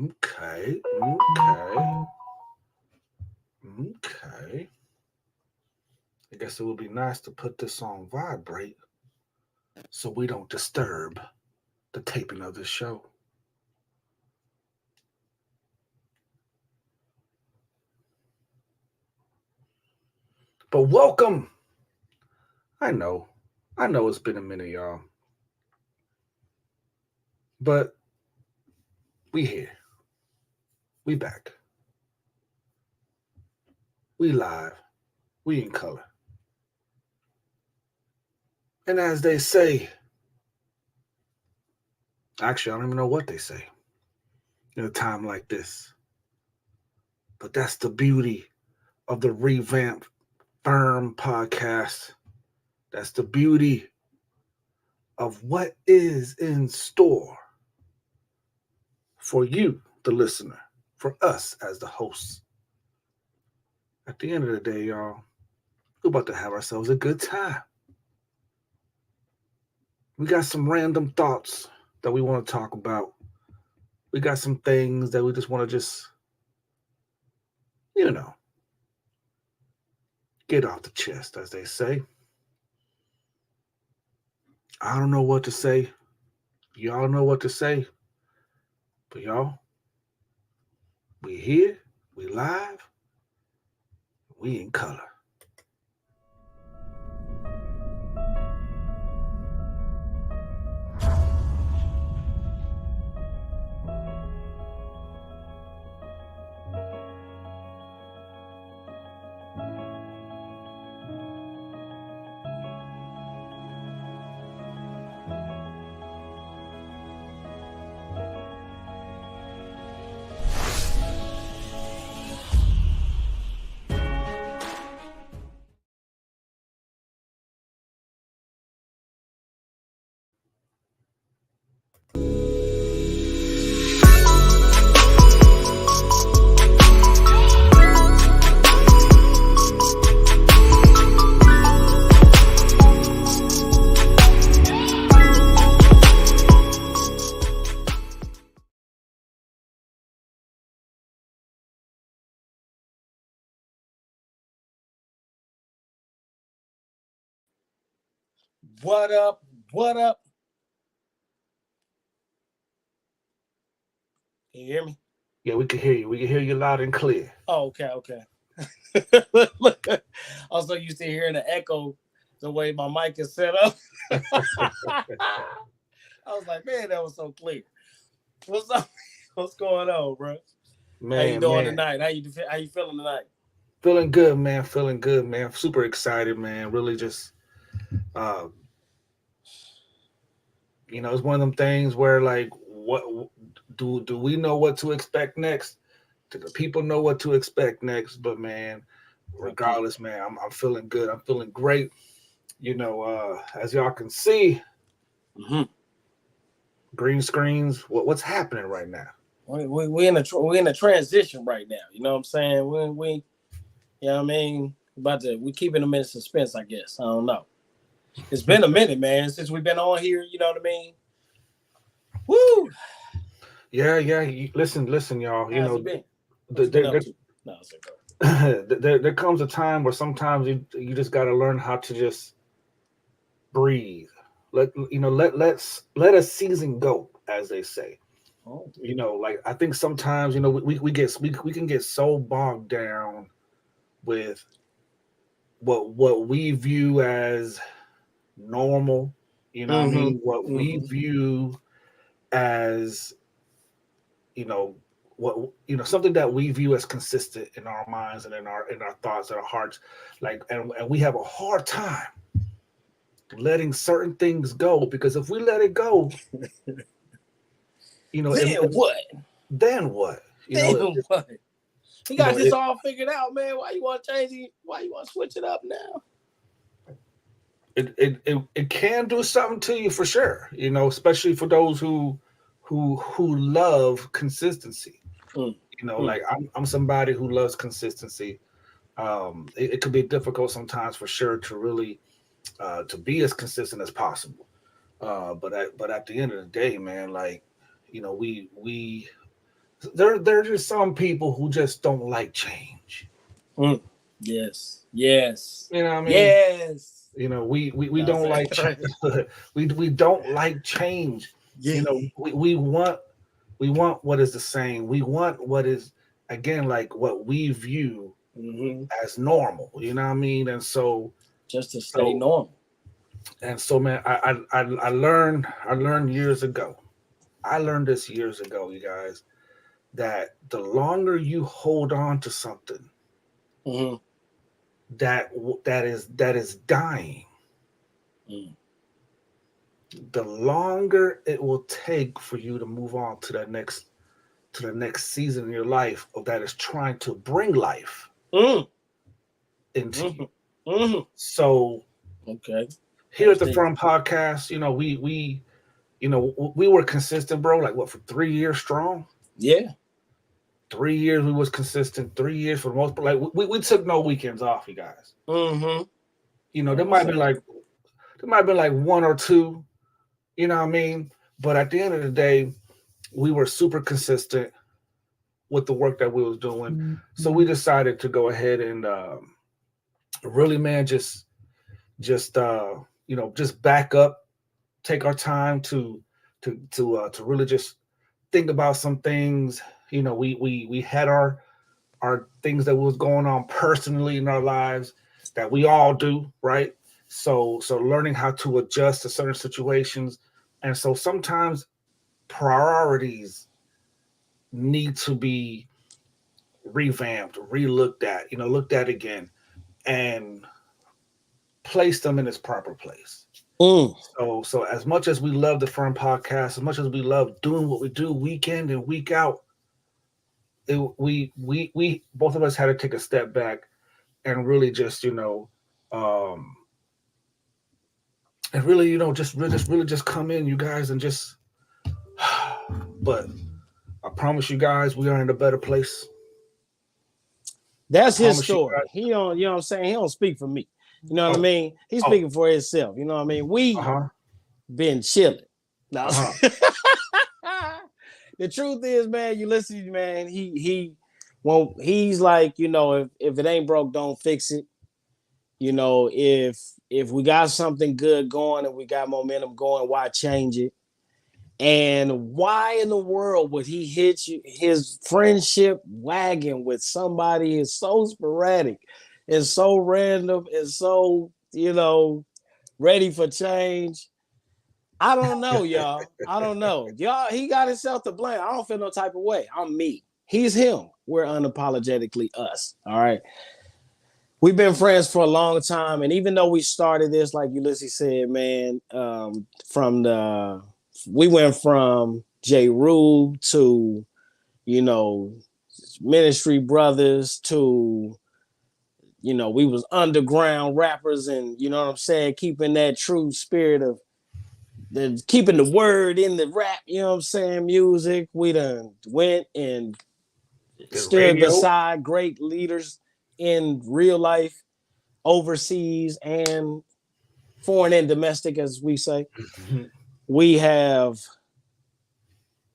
Okay. Okay. I guess it would be nice to put this on vibrate so we don't disturb the taping of this show. But welcome. I know. I know it's been a minute, y'all. But we here. We back. We live. We in color. And as they say, actually, I don't even know what they say in a time like this. But that's the beauty of the revamped F.I.R.M podcast. That's the beauty of what is in store for you, the listener, for us as the hosts. At the end of the day, y'all, we're about to have ourselves a good time. We got some random thoughts that we want to talk about. We got some things that we just want to you know, get off the chest, as they say. I don't know what to say. Y'all know what to say. But y'all, we here, we live, we in color. What up? What up? Can you hear me? Yeah, we can hear you. We can hear you loud and clear. Oh, okay. I'm so used to hearing the echo the way my mic is set up. I was like, man, that was so clear. What's up? What's going on, bro? How you doing tonight? How you feeling tonight? Feeling good, man. Feeling good, man. Super excited, man. Really just uh it's one of them things where like what do we know what to expect next? Do the people know what to expect next? But man, regardless, man, I'm feeling good. I'm feeling great. As y'all can see, green screens. What's happening right now? We in a transition right now. You know what I'm saying? We you know what I mean? We keeping them in suspense, I guess. I don't know. It's been a minute, man, since we've been on here. You know what I mean? Woo! Yeah. Listen, y'all. How's it been? There comes a time where sometimes you just got to learn how to just breathe. Let a season go, as they say. Oh. Like I think sometimes we can get so bogged down with what we view as normal. You know what I mean? What we view as what something that we view as consistent in our minds and in our thoughts and our hearts, like and we have a hard time letting certain things go, because if we let it go, what? Then what? What? You got this all figured out, man. Why you want to change it? Why you want to switch it up now? It can do something to you for sure, especially for those who love consistency. Like I'm somebody who loves consistency. It could be difficult sometimes for sure to really to be as consistent as possible. But at the end of the day, man, like we There's just some people who just don't like change. Mm. Yes. Yes. You know what I mean? Yes. We That's don't like right. we don't like change. Yeah. We want what is the same. We want what is, again, like what we view Mm-hmm. as normal. You know what I mean? And Just to stay so normal. man, I learned years ago. I learned this years ago, you guys, that the longer you hold on to something Mm-hmm. that is dying, the longer it will take for you to move on to the next season in your life of that is trying to bring life Mm. into Mm-hmm. you. Mm-hmm. So Okay. here That's at the deep. F.I.R.M podcast, we were consistent, bro. Like what, for 3 years strong? Yeah. 3 years we was consistent. 3 years for the most part. Like we took no weekends off, you guys. Mm-hmm. There might be like one or two. You know what I mean? But at the end of the day, we were super consistent with the work that we was doing. Mm-hmm. So we decided to go ahead and really, man, just back up, take our time to really just think about some things. We had our things that was going on personally in our lives that we all do, right? So learning how to adjust to certain situations, and so sometimes priorities need to be revamped, relooked at, looked at again, and place them in its proper place. Mm. So as much as we love the F.I.R.M podcast, as much as we love doing what we do week in and week out, we both of us had to take a step back and really just um and really just come in, you guys, and just but I promise you guys, we are in a better place. I That's his promise you story. guys. He don't, you know what I'm saying? He don't speak for me. You know what I Oh, mean? He's oh, speaking for himself. You know what I mean? We uh-huh, been chilling. No. uh-huh. The truth is, man, you listen, man, he's like, if it ain't broke, don't fix it. If we got something good going and we got momentum going, why change it? And why in the world would he hit his friendship wagon with somebody is so sporadic and so random and so, ready for change? I don't know, y'all. I don't know. Y'all, he got himself to blame. I don't feel no type of way. I'm me. He's him. We're unapologetically us. All right. We've been friends for a long time. And even though we started this, like Ulysses said, man, we went from J. Rube to, you know, Ministry Brothers to, we was underground rappers and, you know what I'm saying, keeping that true spirit of keeping the word in the rap, you know what I'm saying, music. We done went and The stood radio. beside great leaders in real life, overseas, and foreign and domestic, as we say. We have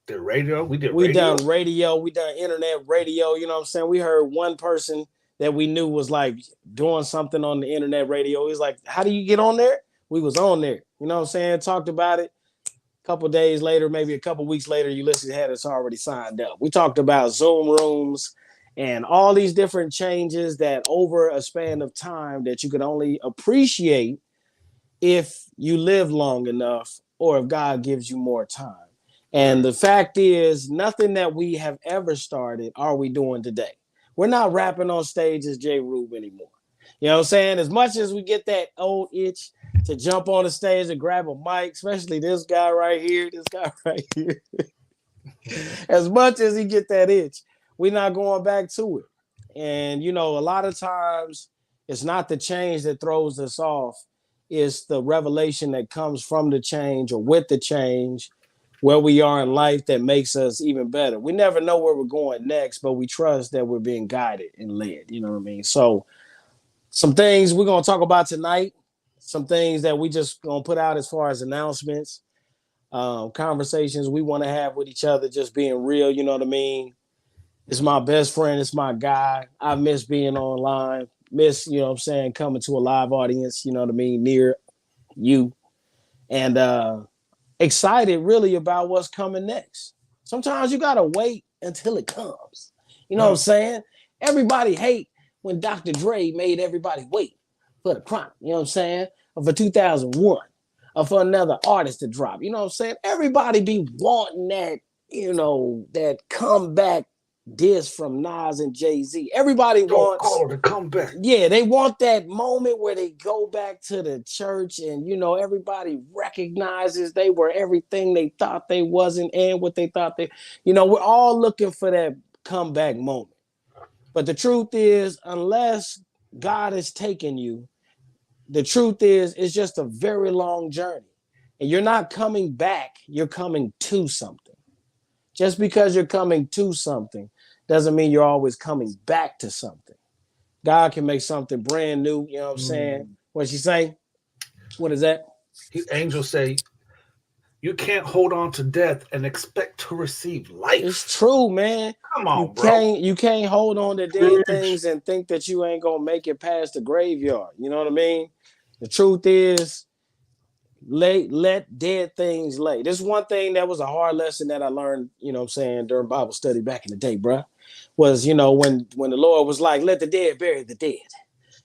The radio. We did we radio. done radio, we done internet radio, you know what I'm saying? We heard one person that we knew was like doing something on the internet radio. He was like, how do you get on there? We was on there, you know what I'm saying? Talked about it. Couple days later, maybe a couple weeks later, Ulysses had us already signed up. We talked about Zoom rooms and all these different changes that over a span of time that you could only appreciate if you live long enough or if God gives you more time. And the fact is, nothing that we have ever started are we doing today. We're not rapping on stage as J. Rube anymore. You know what I'm saying? As much as we get that old itch to jump on the stage and grab a mic, especially this guy right here, as much as he get that itch, we're not going back to it. And, a lot of times it's not the change that throws us off. It's the revelation that comes from the change or with the change, where we are in life that makes us even better. We never know where we're going next, but we trust that we're being guided and led. You know what I mean? So some things we're going to talk about tonight, some things that we just going to put out as far as announcements, conversations we want to have with each other, just being real, you know what I mean? It's my best friend. It's my guy. I miss being online. Miss, coming to a live audience, you know what I mean, near you. And excited really about what's coming next. Sometimes you gotta wait until it comes. You know what I'm saying? Everybody hate when Dr. Dre made everybody wait for the crime. You know what I'm saying? Or for 2001, or for another artist to drop. You know what I'm saying? Everybody be wanting that, that comeback diss from Nas and Jay-Z. Everybody wants to come back. Yeah, they want that moment where they go back to the church and everybody recognizes they were everything they thought they wasn't and what they thought they, we're all looking for that comeback moment. But the truth is, unless God has taken you, the truth is it's just a very long journey. And you're not coming back, you're coming to something. Just because you're coming to something doesn't mean you're always coming back to something. God can make something brand new. You know what I'm saying? What'd she say? What is that? Angels say, you can't hold on to death and expect to receive life. It's true, man. Come on, bro. You can't hold on to dead things and think that you ain't gonna make it past the graveyard. You know what I mean? The truth is, let dead things lay. This is one thing that was a hard lesson that I learned, during Bible study back in the day, bro. Was, when the Lord was like, let the dead bury the dead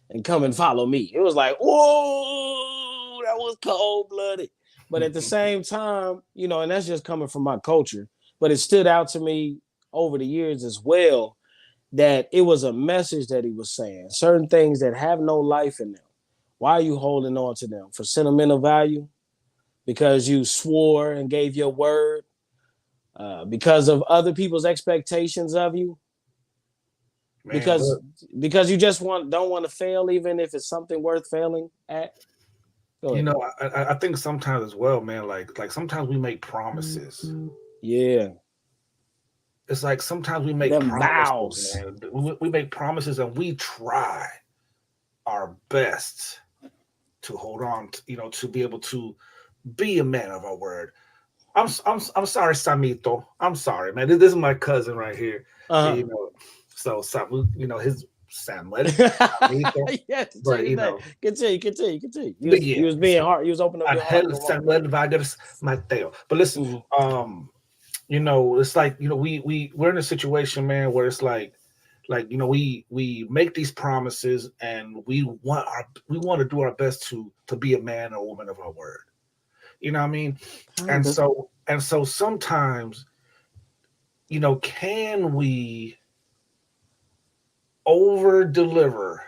and come and follow me. It was like, whoa, that was cold-blooded. But at the same time, and that's just coming from my culture, but it stood out to me over the years as well that it was a message that he was saying. Certain things that have no life in them. Why are you holding on to them? For sentimental value? Because you swore and gave your word? Because of other people's expectations of you? Man, because you just don't want to fail, even if it's something worth failing at. I think sometimes as well, man. Like sometimes we make promises. Yeah, it's like sometimes we make promises. Man. We make promises and we try our best to hold on. To be able to be a man of our word. I'm sorry, Samito. I'm sorry, man. This is my cousin right here. So his Samuel. Yeah, but continue. He was being hard. He was opening up your heart. Samuel Vargas Mateo. But listen, it's like we're in a situation, man, where it's like we make these promises and we want to do our best to be a man or woman of our word. You know what I mean? And so sometimes, can we over deliver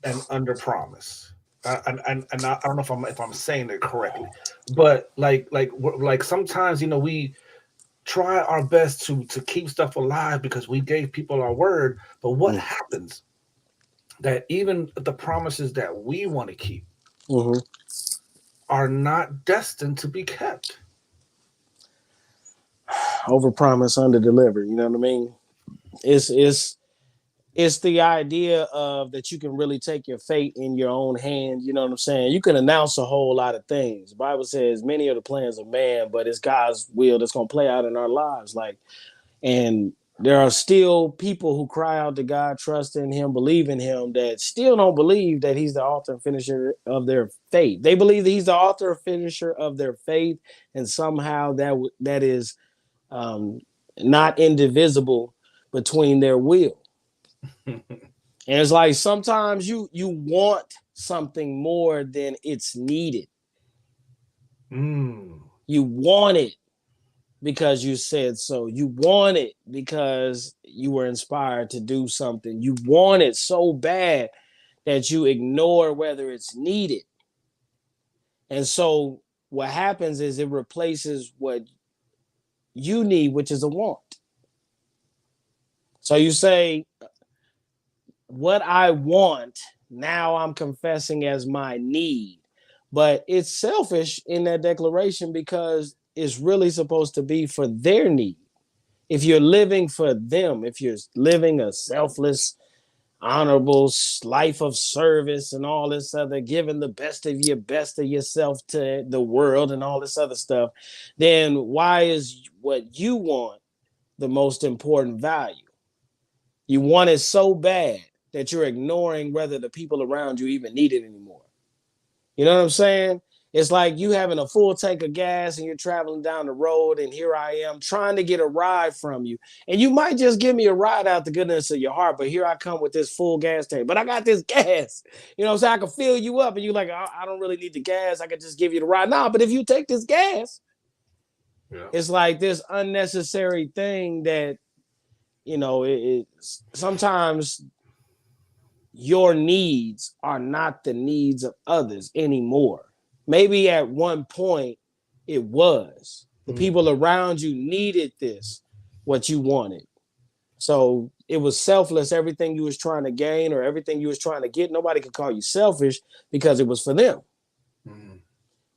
and under promise? And I don't know if I'm saying it correctly, but like sometimes we try our best to keep stuff alive because we gave people our word, but what happens that even the promises that we want to keep are not destined to be kept? Over promise, under deliver. You know what I mean? It's the idea of that you can really take your fate in your own hand. You know what I'm saying? You can announce a whole lot of things. The Bible says many are the plans of man, but it's God's will that's going to play out in our lives. And there are still people who cry out to God, trust in him, believe in him, that still don't believe that he's the author and finisher of their faith. They believe that he's the author and finisher of their faith, and somehow that is not indivisible between their will. And it's like sometimes you want something more than it's needed. You want it because you said so. You want it because you were inspired to do something. You want it so bad that you ignore whether it's needed. And so what happens is it replaces what you need, which is a want. So you say, what I want, now I'm confessing as my need. But it's selfish in that declaration because it's really supposed to be for their need. If you're living for them, if you're living a selfless, honorable life of service and all this other, giving the best of yourself to the world and all this other stuff, then why is what you want the most important value. You want it so bad that you're ignoring whether the people around you even need it anymore. You know what I'm saying? It's like you having a full tank of gas and you're traveling down the road, and here I am trying to get a ride from you. And you might just give me a ride out the goodness of your heart, but here I come with this full gas tank. But I got this gas. You know what I'm saying? I can fill you up, and you're like, I don't really need the gas. I can just give you the ride. Nah, but if you take this gas, it's like this unnecessary thing that, sometimes your needs are not the needs of others anymore. Maybe at one point it was. The people around you needed this, what you wanted. So it was selfless, everything you was trying to gain or everything you was trying to get. Nobody could call you selfish because it was for them.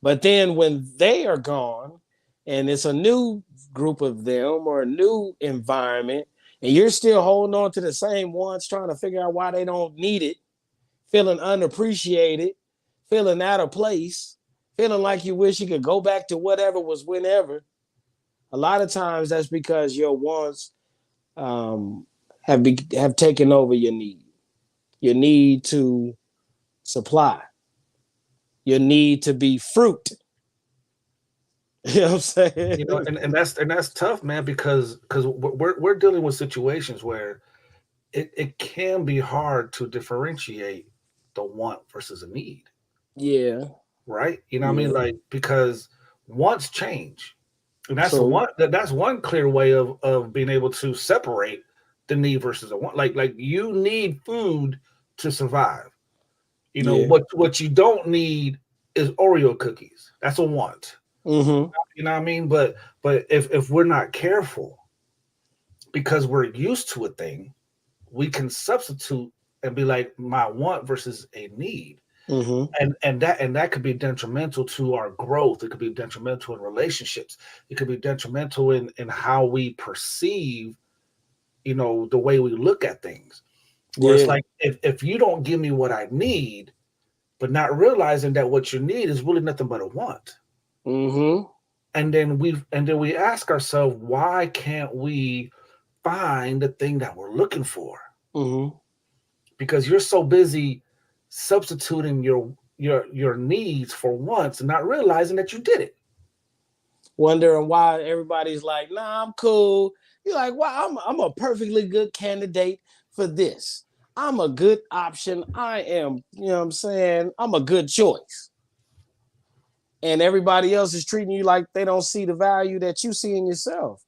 But then when they are gone and it's a new group of them or a new environment, and you're still holding on to the same ones, trying to figure out why they don't need it, feeling unappreciated, feeling out of place, feeling like you wish you could go back to whatever was whenever. A lot of times that's because your wants have taken over your need. Your need to supply. Your need to be fruit. You know what I'm saying? And that's tough, man, because we're dealing with situations where it can be hard to differentiate the want versus a need. Yeah. Right? You know what I mean? Like, because wants change. And that's one clear way of being able to separate the need versus a want. Like you need food to survive. What you don't need is Oreo cookies. That's a want. You know what I mean? But if we're not careful, because we're used to a thing, we can substitute and be like my want versus a need. And that could be detrimental to our growth. It could be detrimental in relationships. It could be detrimental in how we perceive, the way we look at things. Where it's like if you don't give me what I need, but not realizing that what you need is really nothing but a want. And then we ask ourselves, why can't we find the thing that we're looking for? Because you're so busy substituting your needs for wants and not realizing that you did it. Wondering why everybody's like, nah, I'm cool. You're like, well, I'm a perfectly good candidate for this. I'm a good option. I am, you know what I'm saying? I'm a good choice. And everybody else is treating you like they don't see the value that you see in yourself.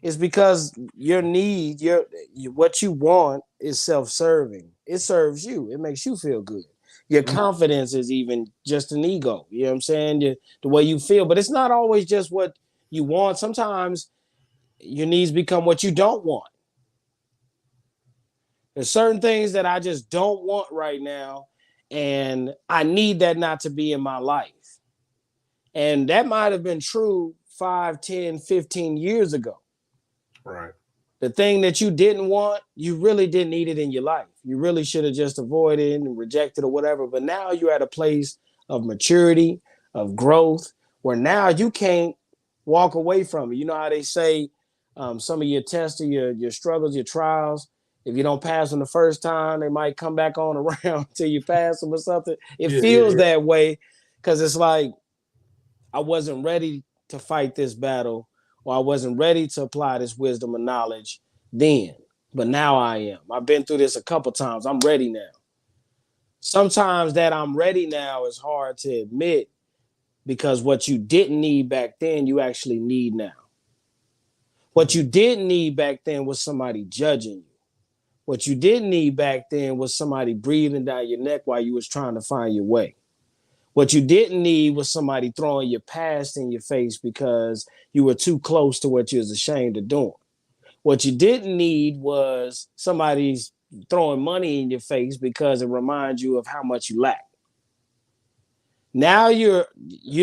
It's because your need, what you want is self-serving. It serves you. It makes you feel good. Your confidence is even just an ego. You know what I'm saying? The way you feel. But it's not always just what you want. Sometimes your needs become what you don't want. There's certain things that I just don't want right now, and I need that not to be in my life. And that might have been true 5, 10, 15 years ago. Right. The thing that you didn't want, you really didn't need it in your life. You really should have just avoided and rejected or whatever. But now you're at a place of maturity, of growth, where now you can't walk away from it. You know how they say some of your tests or your struggles, your trials, if you don't pass them the first time, they might come back on around until you pass them or something. It feels that way because it's like, I wasn't ready to fight this battle, or I wasn't ready to apply this wisdom and knowledge then. But now I am. I've been through this a couple times. I'm ready now. Sometimes that I'm ready now is hard to admit because what you didn't need back then, you actually need now. What you didn't need back then was somebody judging you. What you didn't need back then was somebody breathing down your neck while you was trying to find your way. What you didn't need was somebody throwing your past in your face because you were too close to what you was ashamed of doing. What you didn't need was somebody's throwing money in your face because it reminds you of how much you lack. Now you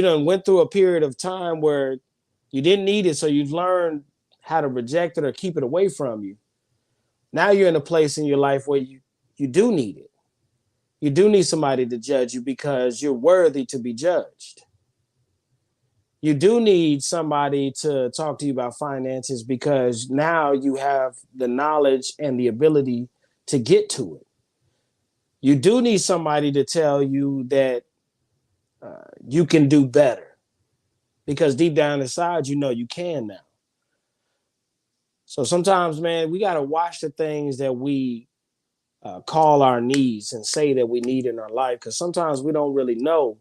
done went through a period of time where you didn't need it, so you've learned how to reject it or keep it away from you. Now you're in a place in your life where you do need it. You do need somebody to judge you because you're worthy to be judged. you do need somebody to talk to you about finances because now you have the knowledge and the ability to get to it. You do need somebody to tell you that you can do better because deep down inside, you know you can now. So sometimes, man, we got to watch the things that we call our needs and say that we need in our life because sometimes we don't really know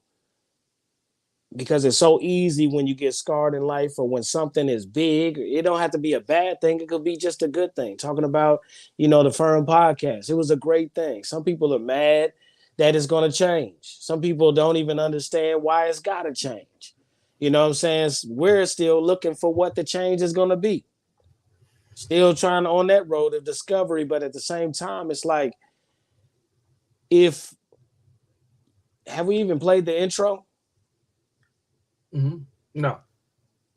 because it's so easy when you get scarred in life or when something is big. It don't have to be a bad thing. It could be just a good thing. Talking about, the F.I.R.M podcast. It was a great thing. Some people are mad that it's going to change. Some people don't even understand why it's got to change. You know what I'm saying? We're still looking for what the change is going to be. Still trying on that road of discovery. But at the same time, it's like, have we even played the intro? Mm-hmm. No,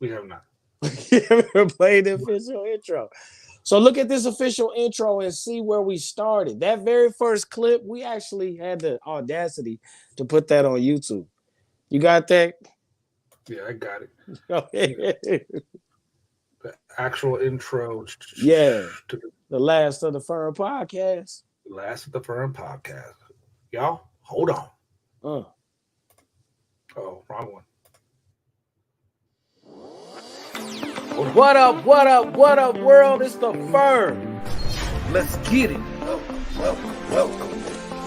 we have not. You ever played the official intro? So look at this official intro and see where we started. That very first clip, we actually had the audacity to put that on YouTube. You got that? Yeah, I got it. Okay. The actual intro. Yeah. To the last of the F.I.R.M podcast. The last of the F.I.R.M podcast. Y'all, hold on. Oh, wrong one. What up, world? It's the F.I.R.M. Let's get it.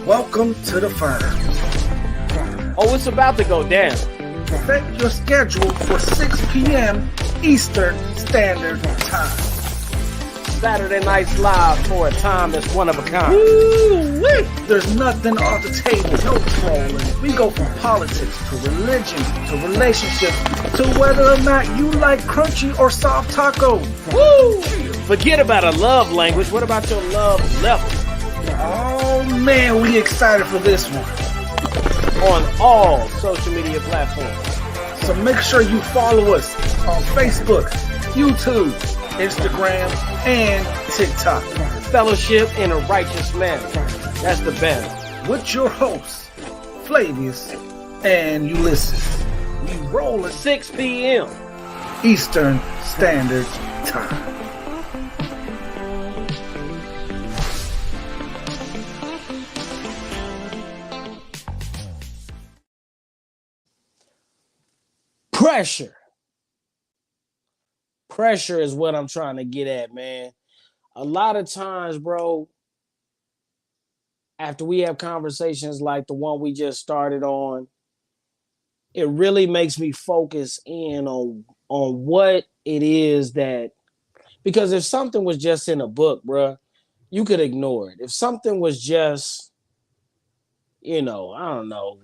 Welcome to the F.I.R.M. Oh, it's about to go down. Set your schedule for 6 p.m. Eastern Standard Time. Saturday Nights Live for a time that's one of a kind. Woo-wee. There's nothing off the table, no trolling. We go from politics to religion to relationships to whether or not you like crunchy or soft tacos. Woo! Forget about a love language. What about your love level? Oh man, we excited for this one. On all social media platforms. So make sure you follow us on Facebook, YouTube, Instagram, and TikTok. Fellowship in a righteous manner. That's the best. With your hosts, Flavius and Ulysses. We roll at 6 p.m. Eastern Standard Time. Pressure is what I'm trying to get at, man. A lot of times, bro, after we have conversations like the one we just started on, it really makes me focus in on what it is that, because if something was just in a book, bro, you could ignore it. If something was just, I don't know,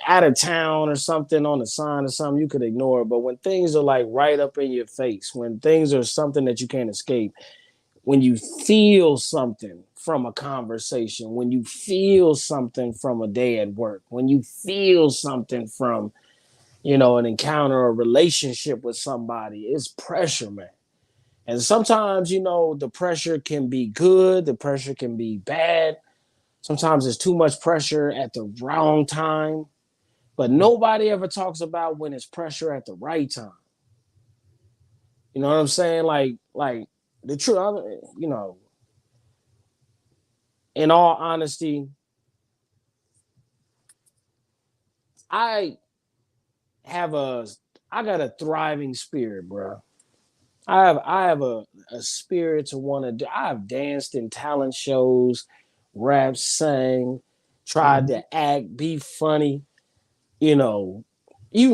out of town or something on a sign or something, you could ignore it. But when things are like right up in your face, when things are something that you can't escape, when you feel something from a conversation, when you feel something from a day at work, when you feel something from, an encounter or relationship with somebody, it's pressure, man. And sometimes, the pressure can be good, the pressure can be bad. Sometimes there's too much pressure at the wrong time, but nobody ever talks about when it's pressure at the right time. You know what I'm saying? Like the truth, in all honesty, I got a thriving spirit, bro. I have a spirit to want to do. I've danced in talent shows, rap, sang, tried to act, be funny, you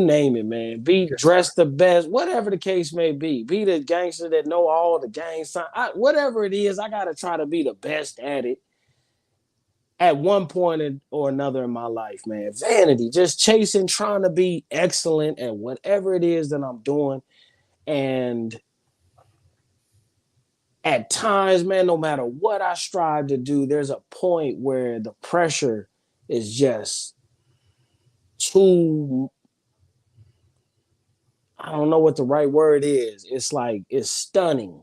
name it, man. Be dressed the best, whatever the case may be. Be the gangster that know all the gang signs. Whatever it is, I got to try to be the best at it at one point or another in my life, man. Vanity, just chasing, trying to be excellent at whatever it is that I'm doing. And at times, man, no matter what I strive to do, there's a point where the pressure is just too, I don't know what the right word is. It's like, it's stunning.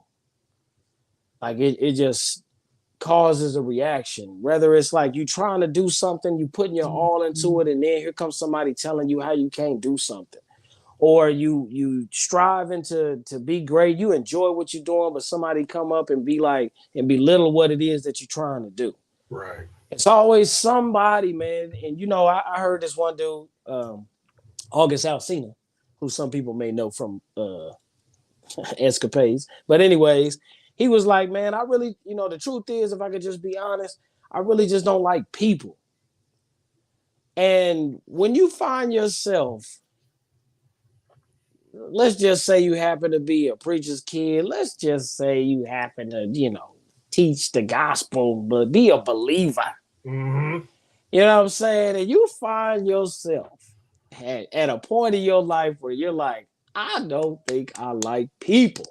Like it just causes a reaction. Whether it's like you trying to do something, you putting your all into it, and then here comes somebody telling you how you can't do something. or you striving to be great, you enjoy what you're doing, but somebody come up and be like and belittle what it is that you're trying to do. Right. It's always somebody, man. And I heard this one dude, August Alsina, who some people may know from escapades. But anyways, he was like, man, I really, the truth is, if I could just be honest, I really just don't like people. And when you find yourself, let's just say you happen to be a preacher's kid, let's just say you happen to, teach the gospel, but be a believer. Mm-hmm. You know what I'm saying? And you find yourself at a point in your life where you're like, I don't think I like people.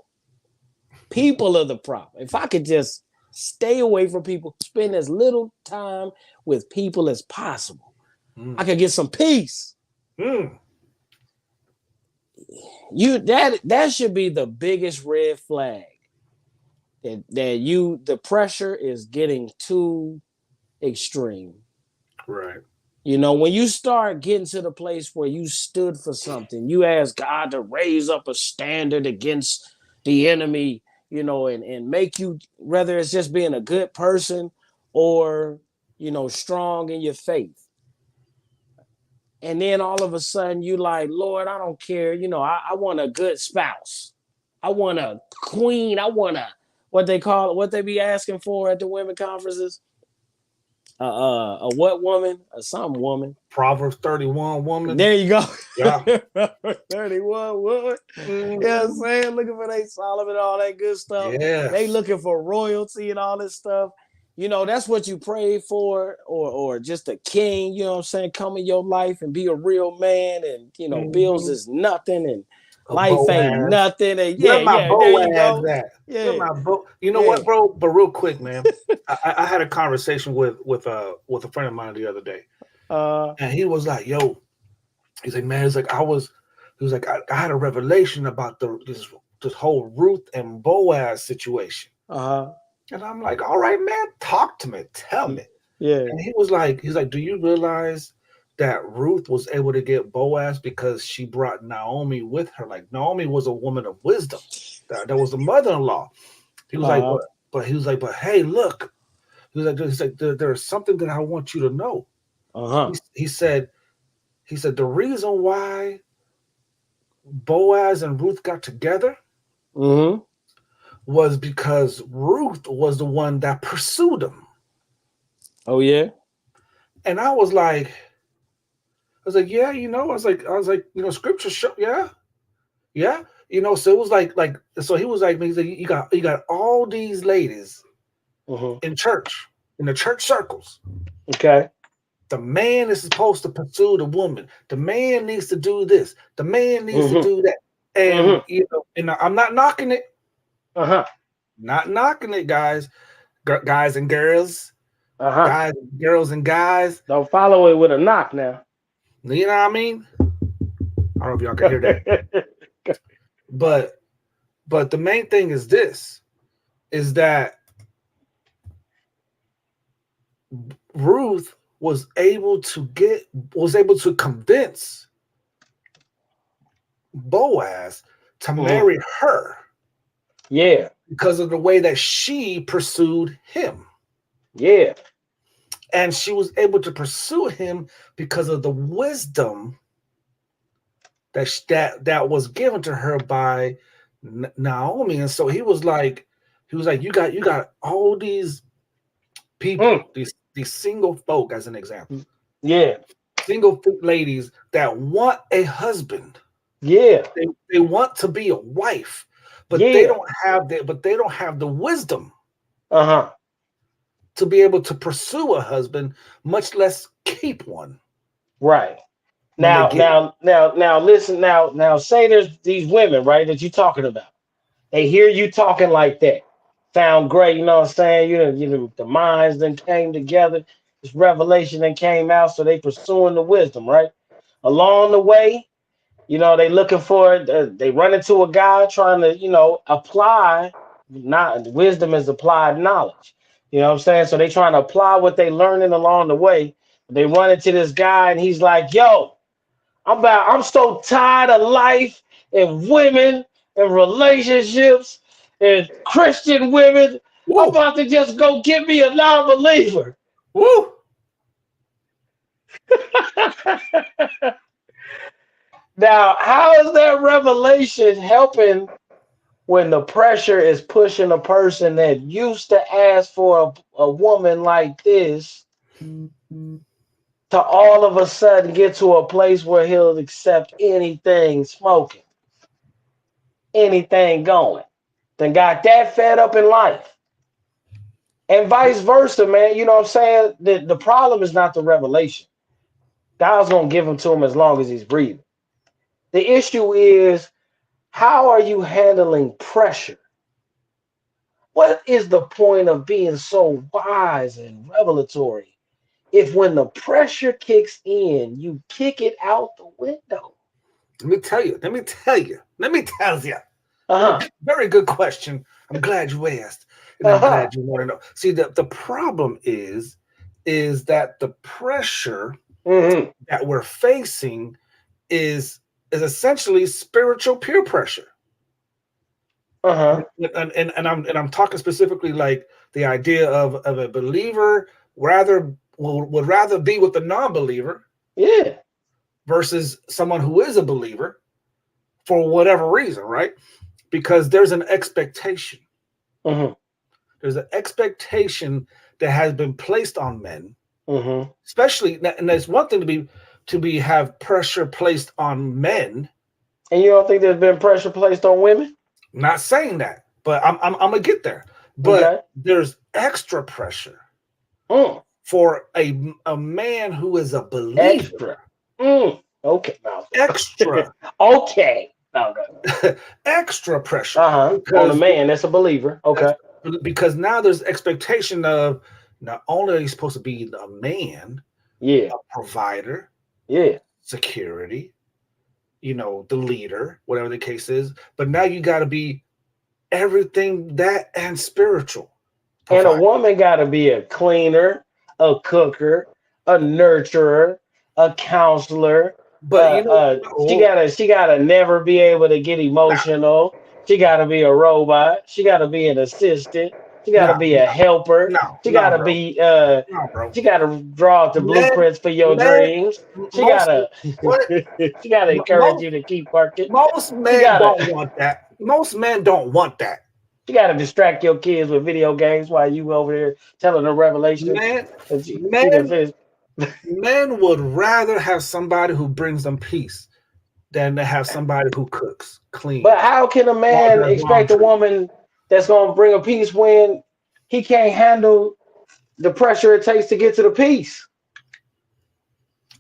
People are the problem. If I could just stay away from people, spend as little time with people as possible, I could get some peace. That should be the biggest red flag. That the pressure is getting too extreme. Right. When you start getting to the place where you stood for something, you ask God to raise up a standard against the enemy, and make you, whether it's just being a good person or, strong in your faith. And then all of a sudden you like, Lord, I don't care. I want a good spouse. I want a queen. I want what they be asking for at the women conferences. A what woman? A some woman. Proverbs 31 woman. There you go. Yeah. 31 woman. You know what I'm saying? Looking for they Solomon, all that good stuff. Yes. They looking for royalty and all this stuff. That's what you pray for, or just a king, you know what I'm saying, come in your life and be a real man, and bills is nothing, and life ain't nothing. And Where my there you go. at? Yeah. Where my You know what, bro? But real quick, man, I had a conversation with a friend of mine the other day, and he was like, "Yo," he's like, "Man, he was like, I had a revelation about this whole Ruth and Boaz situation." And I'm like, all right, man, talk to me, tell me. Yeah. And he's like, do you realize that Ruth was able to get Boaz because she brought Naomi with her? Like, Naomi was a woman of wisdom. That was the mother-in-law. He was like, but hey, look. He's like, there's something that I want you to know. He said, the reason why Boaz and Ruth got together was because Ruth was the one that pursued him. Oh yeah. And I was like, yeah, scripture show, yeah. So it was so he was like, you got all these ladies in church, in the church circles. Okay. The man is supposed to pursue the woman. The man needs to do this. The man needs to do that. And and I'm not knocking it. Not knocking it, guys. Guys and girls. Guys, girls, and guys. Don't follow it with a knock now. You know what I mean? I don't know if y'all can hear that. But the main thing is this, is that Ruth was able to convince Boaz to marry her. Yeah. Because of the way that she pursued him. Yeah. And she was able to pursue him because of the wisdom that was given to her by Naomi. And so he was like, you got all these people, these single folk, as an example. Yeah. Single ladies that want a husband. Yeah. They want to be a wife, but they don't have the wisdom. To be able to pursue a husband, much less keep one. Right. Now, listen. Now, say there's these women, right, that you're talking about. They hear you talking like that. Sound great, you know what I'm saying? You know, the minds then came together. This revelation then came out, so they pursuing the wisdom, right? Along the way, they looking for it. They run into a guy trying to, apply. Not wisdom is applied knowledge. You know what I'm saying? So they trying to apply what they learning along the way. They run into this guy, and he's like, "Yo, I'm so tired of life and women and relationships and Christian women. I'm Woo, about to just go get me a non-believer. woo. Now, how is that revelation helping when the pressure is pushing a person that used to ask for a woman like this to all of a sudden get to a place where he'll accept anything smoking, anything going? Then got that fed up in life. And vice versa, man. You know what I'm saying? The problem is not the revelation. God's gonna give them to him as long as he's breathing. The issue is, how are you handling pressure? What is the point of being so wise and revelatory if when the pressure kicks in, you kick it out the window? Let me tell you. Let me tell you. Let me tell you. Uh-huh. Very good question. I'm glad you asked, and I'm Uh-huh. glad you want to know. See, the problem is that the pressure Mm-hmm. that we're facing is essentially spiritual peer pressure. Uh-huh. And I'm talking specifically like the idea of a believer would rather be with a non-believer Yeah. versus someone who is a believer for whatever reason, right? Because there's an expectation. Mm-hmm. There's an expectation that has been placed on men, Mm-hmm. especially, and there's one thing to be have pressure placed on men. And you don't think there's been pressure placed on women? Not saying that, but I'm gonna get there. But Okay. there's extra pressure Mm. for a man who is a believer. Extra. Mm. Okay. No. Extra Okay. No, no, no. extra pressure Uh-huh. On a because man that's a believer. that's Okay. because now there's expectation of not only are you supposed to be a man, Yeah. a provider, Yeah. security, the leader, whatever the case is, but now you got to be everything that and spiritual And a provider. woman got to be a cleaner, a cooker, a nurturer, a counselor. But oh, She gotta never be able to get nah, emotional. She got to be a robot. She got to be an assistant. She got to nah, be a helper. no, She got no, to bro, be no, bro. she got to draw up the Men, blueprints for your men, dreams. She got most to what she got to encourage most you to keep working. most She men got to don't want that. Most men don't want that. You got to distract your kids with video games while you over there telling them Revelation Men, that she done men, finished. men would rather have somebody who brings them peace than to have somebody who cooks, But cleans, how can a or man does expect a laundry. woman that's going to bring a peace when he can't handle the pressure it takes to get to the peace?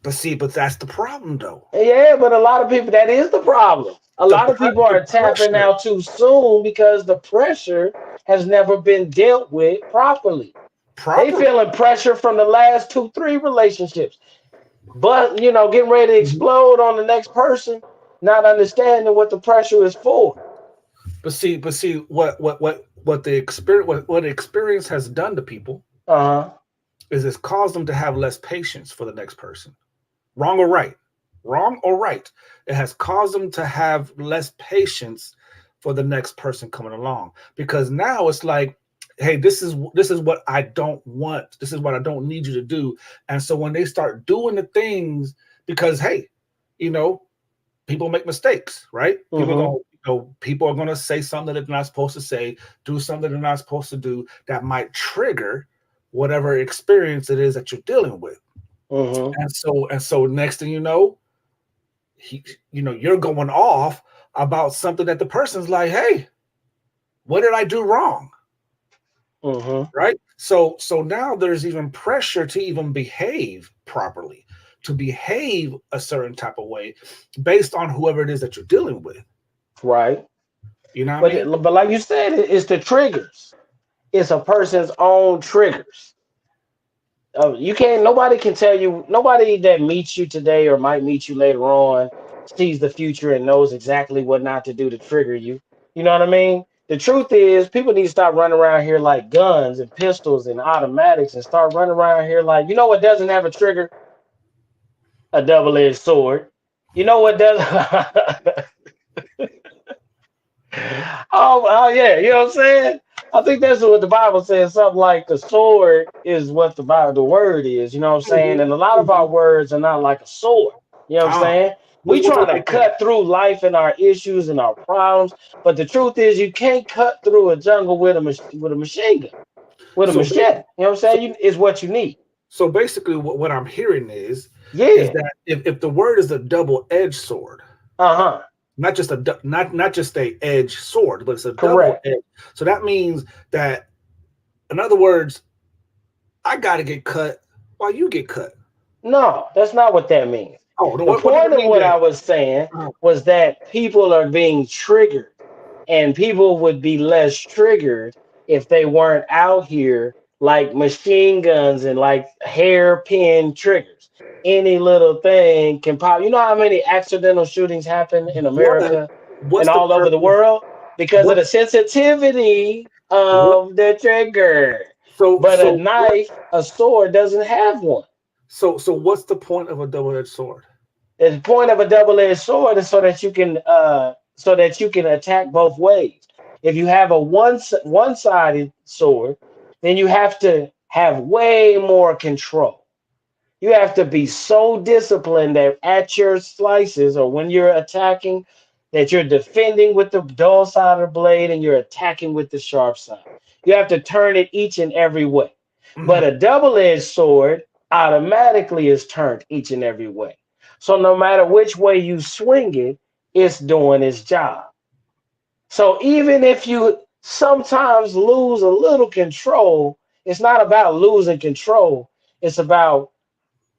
But that's the problem, though. Yeah, but a lot of people, that is the problem. A lot of people The are tapping pressure out too soon because the pressure has never been dealt with properly. They properly. feeling pressure from the last two, three relationships. But getting ready to Mhm. explode on the next person, not understanding what the pressure is for. But see, what the experience has done to people Uh-huh. is it's caused them to have less patience for the next person. Wrong or right? Wrong or right? It has caused them to have less patience for the next person coming along because now it's like, hey, this is what I don't want. This is what I don't need you to do. And so when they start doing the things, because hey, you know, people make mistakes, right? Mm-hmm. People are gonna say something that they're not supposed to say, do something they're not supposed to do that might trigger whatever experience it is that you're dealing with. Mm-hmm. And so next thing you know, you're going off about something that the person's like, hey, what did I do wrong? Mm-hmm. Right? So now there's even pressure to even behave properly, to behave a certain type of way based on whoever it is that you're dealing with. Right. You know what I But mean? but like you said, it's the triggers. It's a person's own triggers. You can't. Nobody can tell you. Nobody that meets you today or might meet you later on sees the future and knows exactly what not to do to trigger you. You know what I mean? The truth is, people need to stop running around here like guns and pistols and automatics and start running around here like, what doesn't have a trigger? A double-edged sword. You know what does? Oh yeah, you know what I'm saying? I think that's what the Bible says. Something like the sword is what the word is. You know what I'm saying? And a lot of our words are not like a sword. You know what I'm Ah, saying? We what you trying to like that? cut through life and our issues and our problems, but the truth is, you can't cut through a jungle with with a machine gun, with a So, machete. You know what I'm so, saying? Is what you need. so basically, what I'm hearing is Yeah. that if the word is a double-edged sword, Uh-huh. not just not just a edge sword, but it's a double Correct. edge. So that means that, in other words, I got to get cut while you get cut. No, that's not what that means. Oh, no, The what does point it of mean what then? I was saying Uh, was that people are being triggered, and people would be less triggered if they weren't out here like machine guns and like hairpin triggers. Any little thing can pop. You know how many accidental shootings happen in what America and what's the all over the purpose? world because of What the sensitivity what? of the trigger. So But a so what? knife, a sword doesn't have one. So what's the point of a double-edged sword? The point of a double-edged sword is so that you can attack both ways. If you have a one-sided sword, then you have to have way more control. You have to be so disciplined that at your slices or when you're attacking, that you're defending with the dull side of the blade and you're attacking with the sharp side. You have to turn it each and every way. But Mhm. a double-edged sword automatically is turned each and every way. So no matter which way you swing it, it's doing its job. So even if you sometimes lose a little control, it's not about losing control. It's about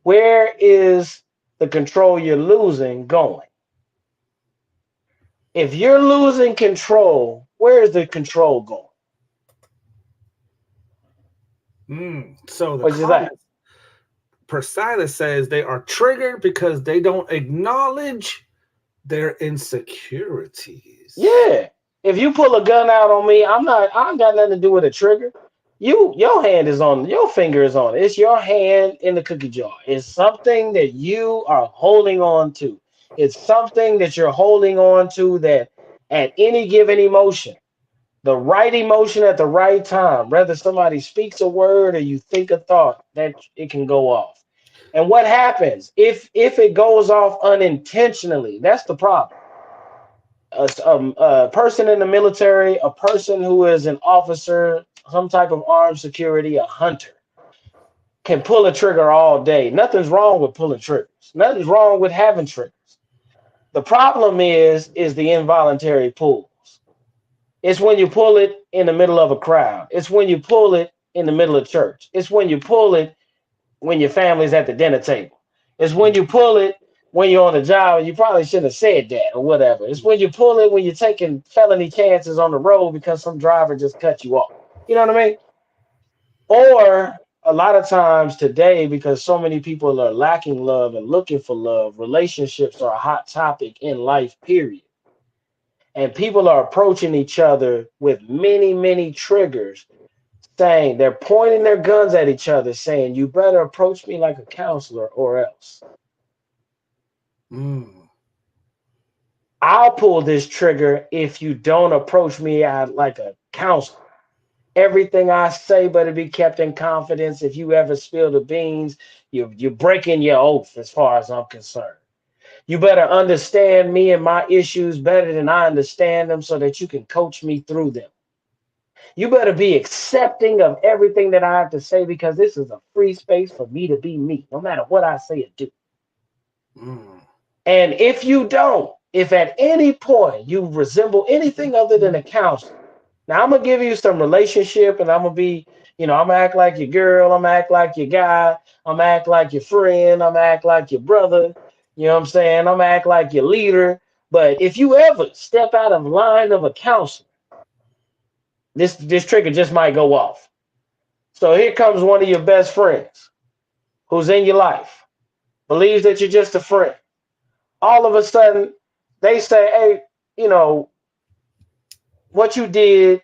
where is the control you're losing going? If you're losing control, where is the control going? So the Which is that? comments, Persida says they are triggered because they don't acknowledge their insecurities. Yeah. If you pull a gun out on me, I ain't got nothing to do with a trigger. Your hand is on, your finger is on it. It's your hand in the cookie jar. It's something that you are holding on to. It's something that you're holding on to that at any given emotion, the right emotion at the right time, whether somebody speaks a word or you think a thought, that it can go off. And what happens if it goes off unintentionally? That's the problem. A person in the military, a person who is an officer, some type of armed security, a hunter, can pull a trigger all day. Nothing's wrong with pulling triggers. Nothing's wrong with having triggers. The problem is the involuntary pulls. It's when you pull it in the middle of a crowd. It's when you pull it in the middle of church. It's when you pull it when your family's at the dinner table. It's when you pull it when you're on the job and you probably shouldn't have said that or whatever. It's when you pull it when you're taking felony chances on the road because some driver just cut you off. You know what I mean? Or a lot of times today, because so many people are lacking love and looking for love, relationships are a hot topic in life, period. And people are approaching each other with many, many triggers, saying they're pointing their guns at each other, saying, "You better approach me like a counselor or else." Mm. I'll pull this trigger if you don't approach me like a counselor. Everything I say better be kept in confidence. If you ever spill the beans, you're breaking your oath as far as I'm concerned. You better understand me and my issues better than I understand them so that you can coach me through them. You better be accepting of everything that I have to say because this is a free space for me to be me, no matter what I say or do. Mm. And if you don't, if at any point you resemble anything other than a counselor, now I'm gonna give you some relationship and I'm gonna be, I'm gonna act like your girl, I'm gonna act like your guy, I'm gonna act like your friend, I'm gonna act like your brother, you know what I'm saying? I'm gonna act like your leader. But if you ever step out of line of a counselor, this trigger just might go off. So here comes one of your best friends who's in your life, believes that you're just a friend. All of a sudden, they say, "Hey, you know, what you did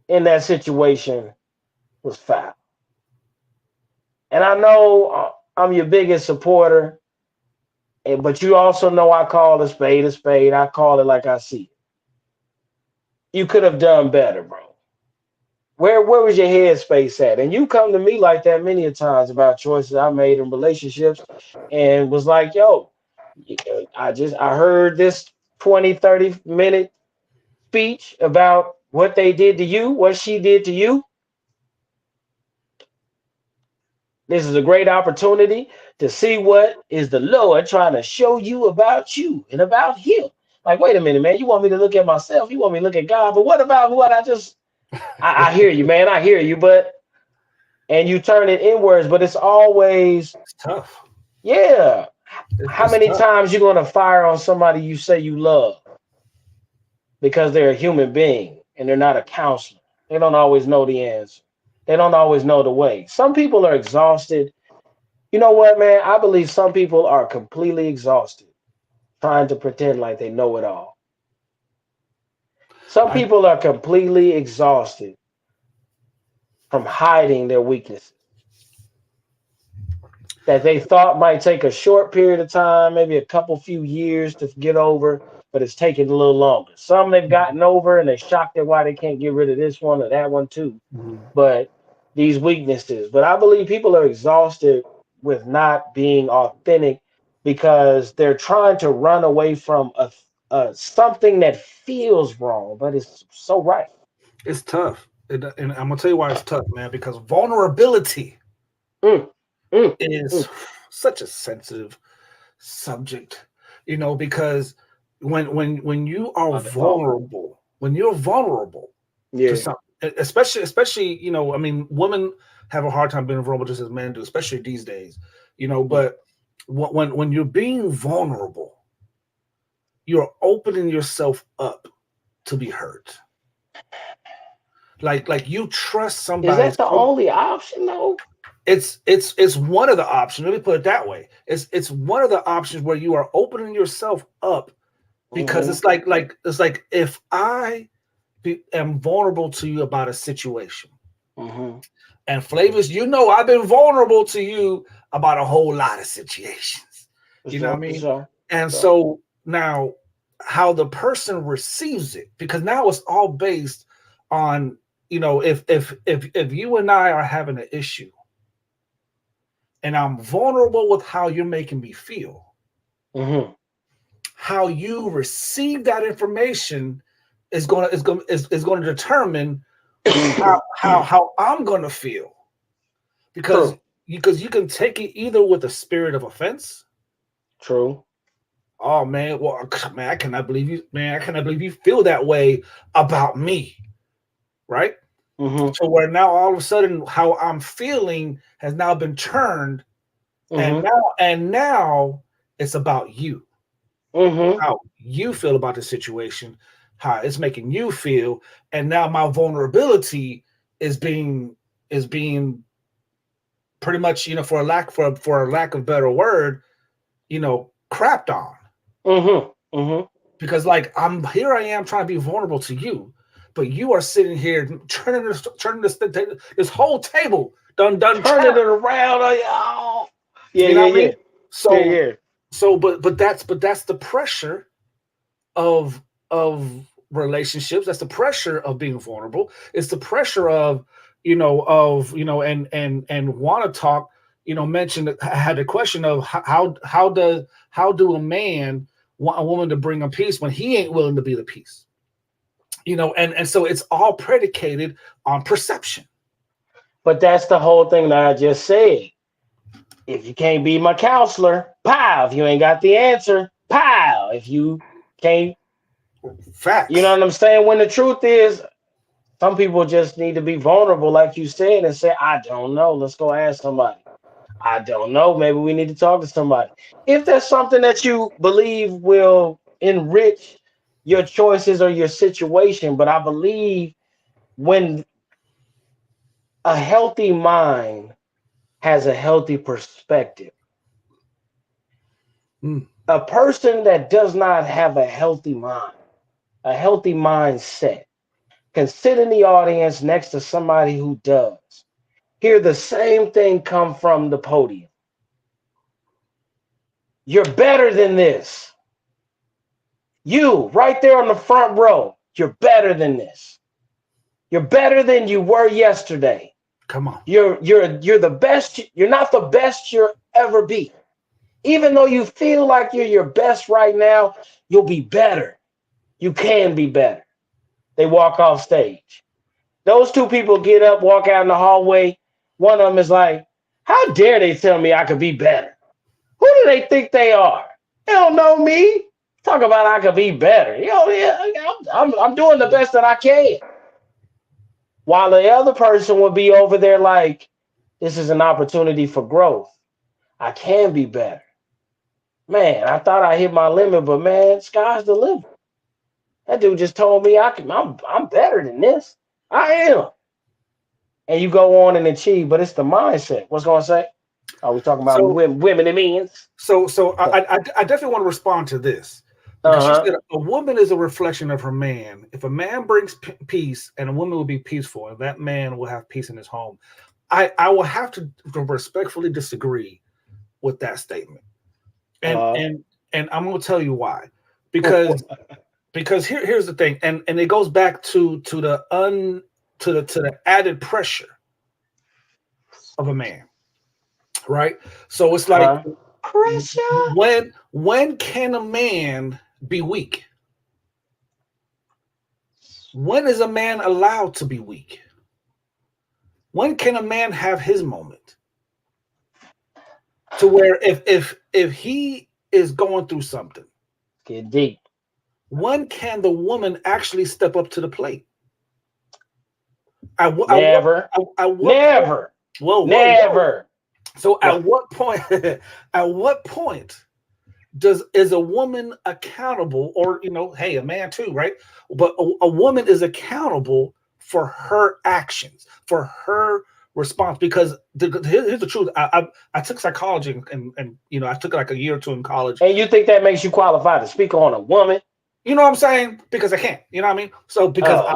in that situation was foul." And I know I'm your biggest supporter, But you also know I call a spade a spade. I call it like I see it. You could have done better, bro. Where was your headspace at? And you come to me like that many a times about choices I made in relationships and was like, yo, I heard this 20, 30 minute speech about what they did to you, what she did to you. This is a great opportunity to see what is the Lord trying to show you about you and about him. Like, wait a minute, man. You want me to look at myself? You want me to look at God? But what about what I just I hear you, man. I hear you, but and you turn it inwards, but it's always, It's tough. yeah. How It's many tough. times you gonna fire on somebody you say you love because they're a human being and they're not a counselor? They don't always know the answer. They don't always know the way. Some people are exhausted. You know what, man? I believe some people are completely exhausted trying to pretend like they know it all. Some I people are completely exhausted from hiding their weaknesses that they thought might take a short period of time, maybe a couple few years to get over, but it's taking a little longer. Some they've gotten over and they're shocked at why they can't get rid of this one or that one too. Mhm. But these weaknesses. But I believe people are exhausted with not being authentic because they're trying to run away from a something that feels wrong, but it's so right. It's tough. And I'm gonna tell you why it's tough, man. Because vulnerability Mm, mm, is mm. such a sensitive subject, because when you are On the phone. vulnerable, when you're vulnerable to Yeah. something, especially, I mean, women have a hard time being vulnerable just as men do, especially these days, Mm, but when you're being vulnerable, you're opening yourself up to be hurt. Like you trust is somebody that the so. only option though? It's one of the options. Let me put it that way. It's one of the options where you are opening yourself up, because Mm-hmm. it's like if am vulnerable to you about a situation, Mm-hmm. and Flavors, I've been vulnerable to you about a whole lot of situations. For You know what I sure. For mean? sure. And For sure. so now, how the person receives it, because now it's all based on, if you and I are having an issue and I'm vulnerable with how you're making me feel, Mm-hmm. how you receive that information is gonna determine how I'm gonna feel, because True. you can take it either with a spirit of offense. True. Oh man, well, man, I cannot believe you, man. I cannot believe you feel that way about me, right? Mm-hmm. So where now all of a sudden how I'm feeling has now been turned, and Mm-hmm. now it's about you, Mm-hmm. how you feel about the situation, how it's making you feel, and now my vulnerability is being pretty much, for a lack of better word, crapped on, Mm-hmm. Mm-hmm. because like I am trying to be vulnerable to you, but you are sitting here turning this whole table done Turning turn. it around. Oh, yeah. You know Yeah. what I Yeah. mean? Yeah. So Yeah. but that's the pressure of relationships. That's the pressure of being vulnerable. It's the pressure and want to talk. Mentioned, had the question of how do a man want a woman to bring him peace when he ain't willing to be the peace. And so it's all predicated on perception. But that's the whole thing that I just said. If you can't be my counselor, pow. If you ain't got the answer, pow. If you can't, you know Facts. what I'm saying? When the truth is, some people just need to be vulnerable, like you said, and say, I don't know. Let's go ask somebody. I don't know. Maybe we need to talk to somebody. If there's something that you believe will enrich your choices or your situation, but I believe when a healthy mind has a healthy perspective, Mm. a person that does not have a healthy mindset, can sit in the audience next to somebody who does, hear the same thing come from the podium, You're better than this. You right there on the front row. You're better than this. You're better than you were yesterday. Come on. You're the best. You're not the best you'll ever be. Even though you feel like you're your best right now, you'll be better. You can be better. They walk off stage. Those two people get up, walk out in the hallway. One of them is like, how dare they tell me I could be better? Who do they think they are? They don't know me. Talk about I could be better. I'm doing the best that I can. While the other person would be over there like, this is an opportunity for growth. I can be better. Man, I thought I hit my limit, but man, sky's the limit. That dude just told me I'm better than this. I am. And you go on and achieve, but it's the mindset. What's going to say? Are we talking about So, women and men's? I definitely want to respond to this because she said a woman is a reflection of her man. If a man brings peace, and a woman will be peaceful, and that man will have peace in his home. I will have to respectfully disagree with that statement, and I'm going to tell you why. Because here's the thing, and it goes back to the added pressure of a man. Right, so it's like pressure. when can a man be weak? When is a man allowed to be weak? When can a man have his moment? To where if he is going through something, Get deep. when can the woman actually step up to the plate? Never. Never. Whoa. Never. So at what point? At what point is a woman accountable, or hey, a man too, right? But a woman is accountable for her actions, for her response. Because here's the truth: I took psychology, and I took like a year or two in college. And you think that makes you qualified to speak on a woman? You know what I'm saying? Because I can't. You know what I mean? So because I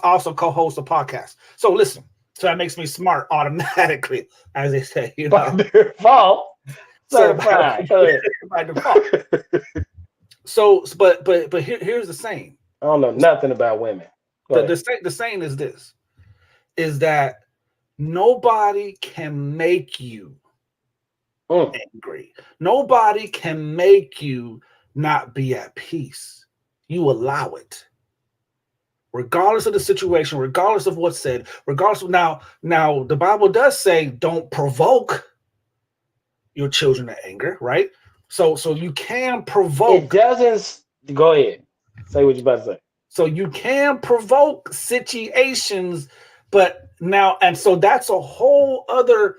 also co-host a podcast. So listen. So that makes me smart automatically, as they say. By default. Certified by default. So, but here's the saying. I don't know nothing about women. The saying is this: is that nobody can make you angry. Nobody can make you not be at peace. You allow it. Regardless of the situation, regardless of what's said, regardless of now the Bible does say don't provoke your children to anger, right? So you can provoke. It doesn't. Go ahead. Say what you're about to say. So you can provoke situations, but now, and so that's a whole other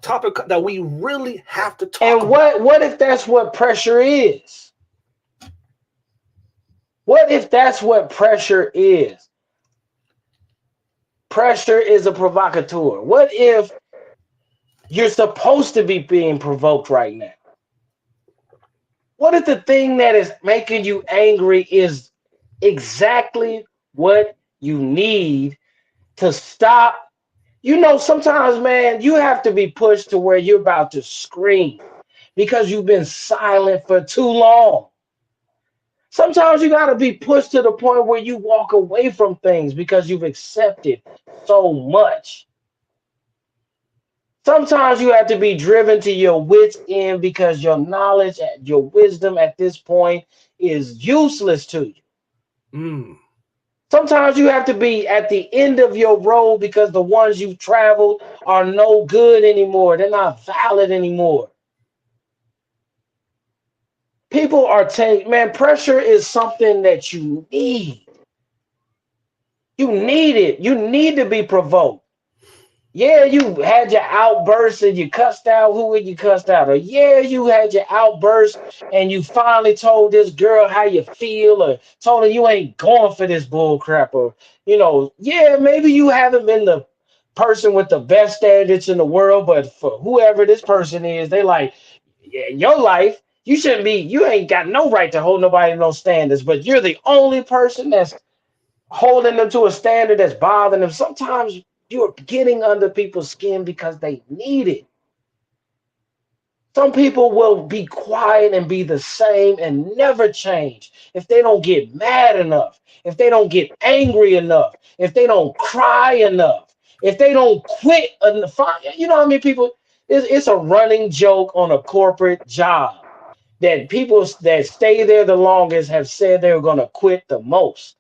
topic that we really have to talk about. And what if that's what pressure is? What if that's what pressure is? Pressure is a provocateur. What if you're supposed to be being provoked right now? What if the thing that is making you angry is exactly what you need to stop? Sometimes, man, you have to be pushed to where you're about to scream because you've been silent for too long. Sometimes you got to be pushed to the point where you walk away from things because you've accepted so much. Sometimes you have to be driven to your wits' end because your knowledge, your wisdom at this point is useless to you. Sometimes you have to be at the end of your road because the ones you've traveled are no good anymore. They're not valid anymore. People are pressure is something that you need. You need it. You need to be provoked. Yeah, you had your outburst and you cussed out who you cussed out. Or yeah, you had your outburst and you finally told this girl how you feel, or told her you ain't going for this bull crap. Or, yeah, maybe you haven't been the person with the best standards in the world, but for whoever this person is, they like, yeah, your life, you ain't got no right to hold nobody no standards, but you're the only person that's holding them to a standard that's bothering them. Sometimes you're getting under people's skin because they need it. Some people will be quiet and be the same and never change if they don't get mad enough, if they don't get angry enough, if they don't cry enough, if they don't quit enough. You know how many people? It's a running joke on a corporate job that people that stay there the longest have said they're going to quit the most.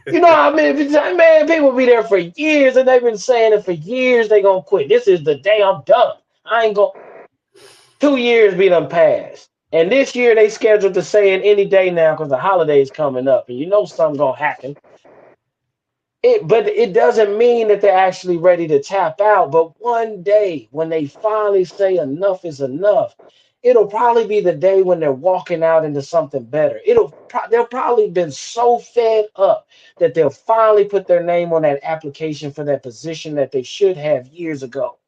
You know how many man people be there for years and they've been saying it for years they gonna quit. This is the day I'm done. I ain't gonna 2 years be done passed. And this year they scheduled to say it any day now because the holiday's coming up and you know something gonna happen. But it doesn't mean that they're actually ready to tap out. But one day when they finally say enough is enough, it'll probably be the day when they're walking out into something better. They'll probably been so fed up that they'll finally put their name on that application for that position that they should have years ago.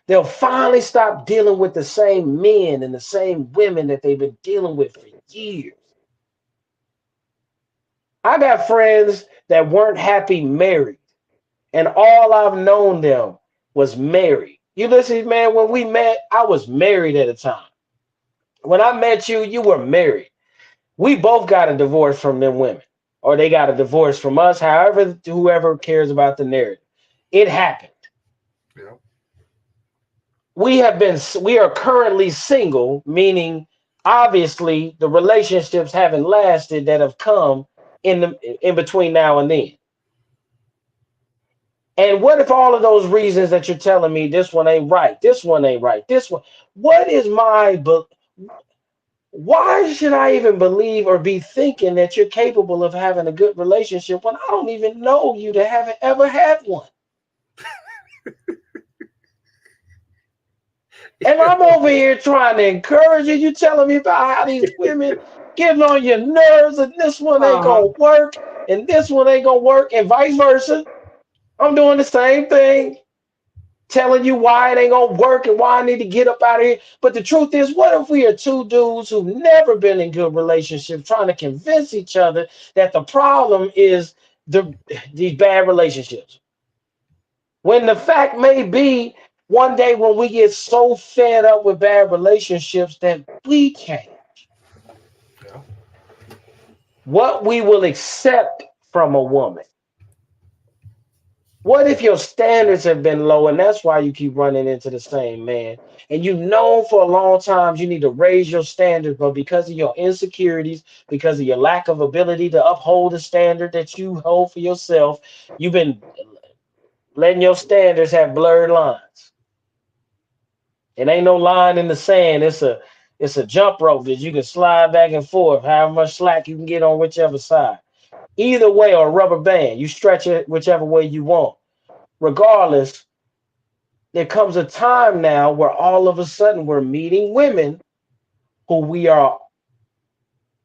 They'll finally stop dealing with the same men and the same women that they've been dealing with for years. I got friends that weren't happy married, and all I've known them was married. You listen, man, when we met, I was married at the time. When I met you, you were married. We both got a divorce from them women, or they got a divorce from us, however, whoever cares about the narrative. It happened. Yeah. We are currently single, meaning obviously the relationships haven't lasted that have come in between now and then. And what if all of those reasons that you're telling me, this one ain't right, this one ain't right, this one, what is why should I even believe or be thinking that you're capable of having a good relationship when I don't even know you to haven't ever had one? And I'm over here trying to encourage you. You telling me about how these women getting on your nerves and this one ain't gonna work and this one ain't gonna work and vice versa. I'm doing the same thing, telling you why it ain't gonna work and why I need to get up out of here. But the truth is, what if we are two dudes who've never been in good relationships trying to convince each other that the problem is these bad relationships? When the fact may be one day when we get so fed up with bad relationships that we change. Yeah. What we will accept from a woman. What if your standards have been low and that's why you keep running into the same man? And you know for a long time you need to raise your standards, but because of your insecurities, because of your lack of ability to uphold the standard that you hold for yourself, you've been letting your standards have blurred lines. It ain't no line in the sand. It's a jump rope that you can slide back and forth, however much slack you can get on whichever side. Either way, or a rubber band, you stretch it whichever way you want. Regardless, there comes a time now where all of a sudden we're meeting women who we are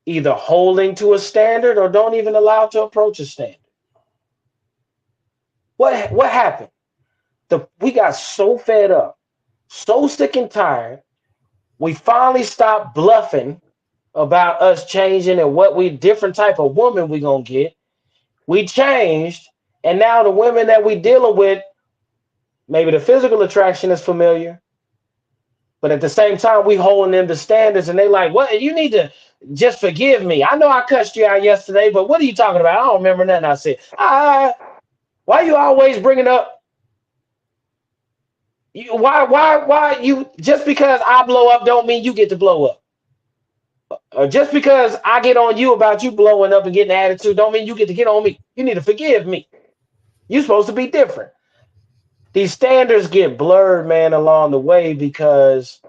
either holding to a standard or don't even allow to approach a standard. What happened? We got so fed up, so sick and tired. We finally stopped bluffing about us changing and what we different type of woman we gonna get. We changed, and now the women that we dealing with, maybe the physical attraction is familiar, but at the same time we holding them to standards, and they like, what? You need to just forgive me. I know I cussed you out yesterday, but what are you talking about? I don't remember nothing I said. Why you always bringing up? Why you just because I blow up don't mean you get to blow up. Just because I get on you about you blowing up and getting an attitude don't mean you get to get on me. You need to forgive me. You're supposed to be different. These standards get blurred, man, along the way because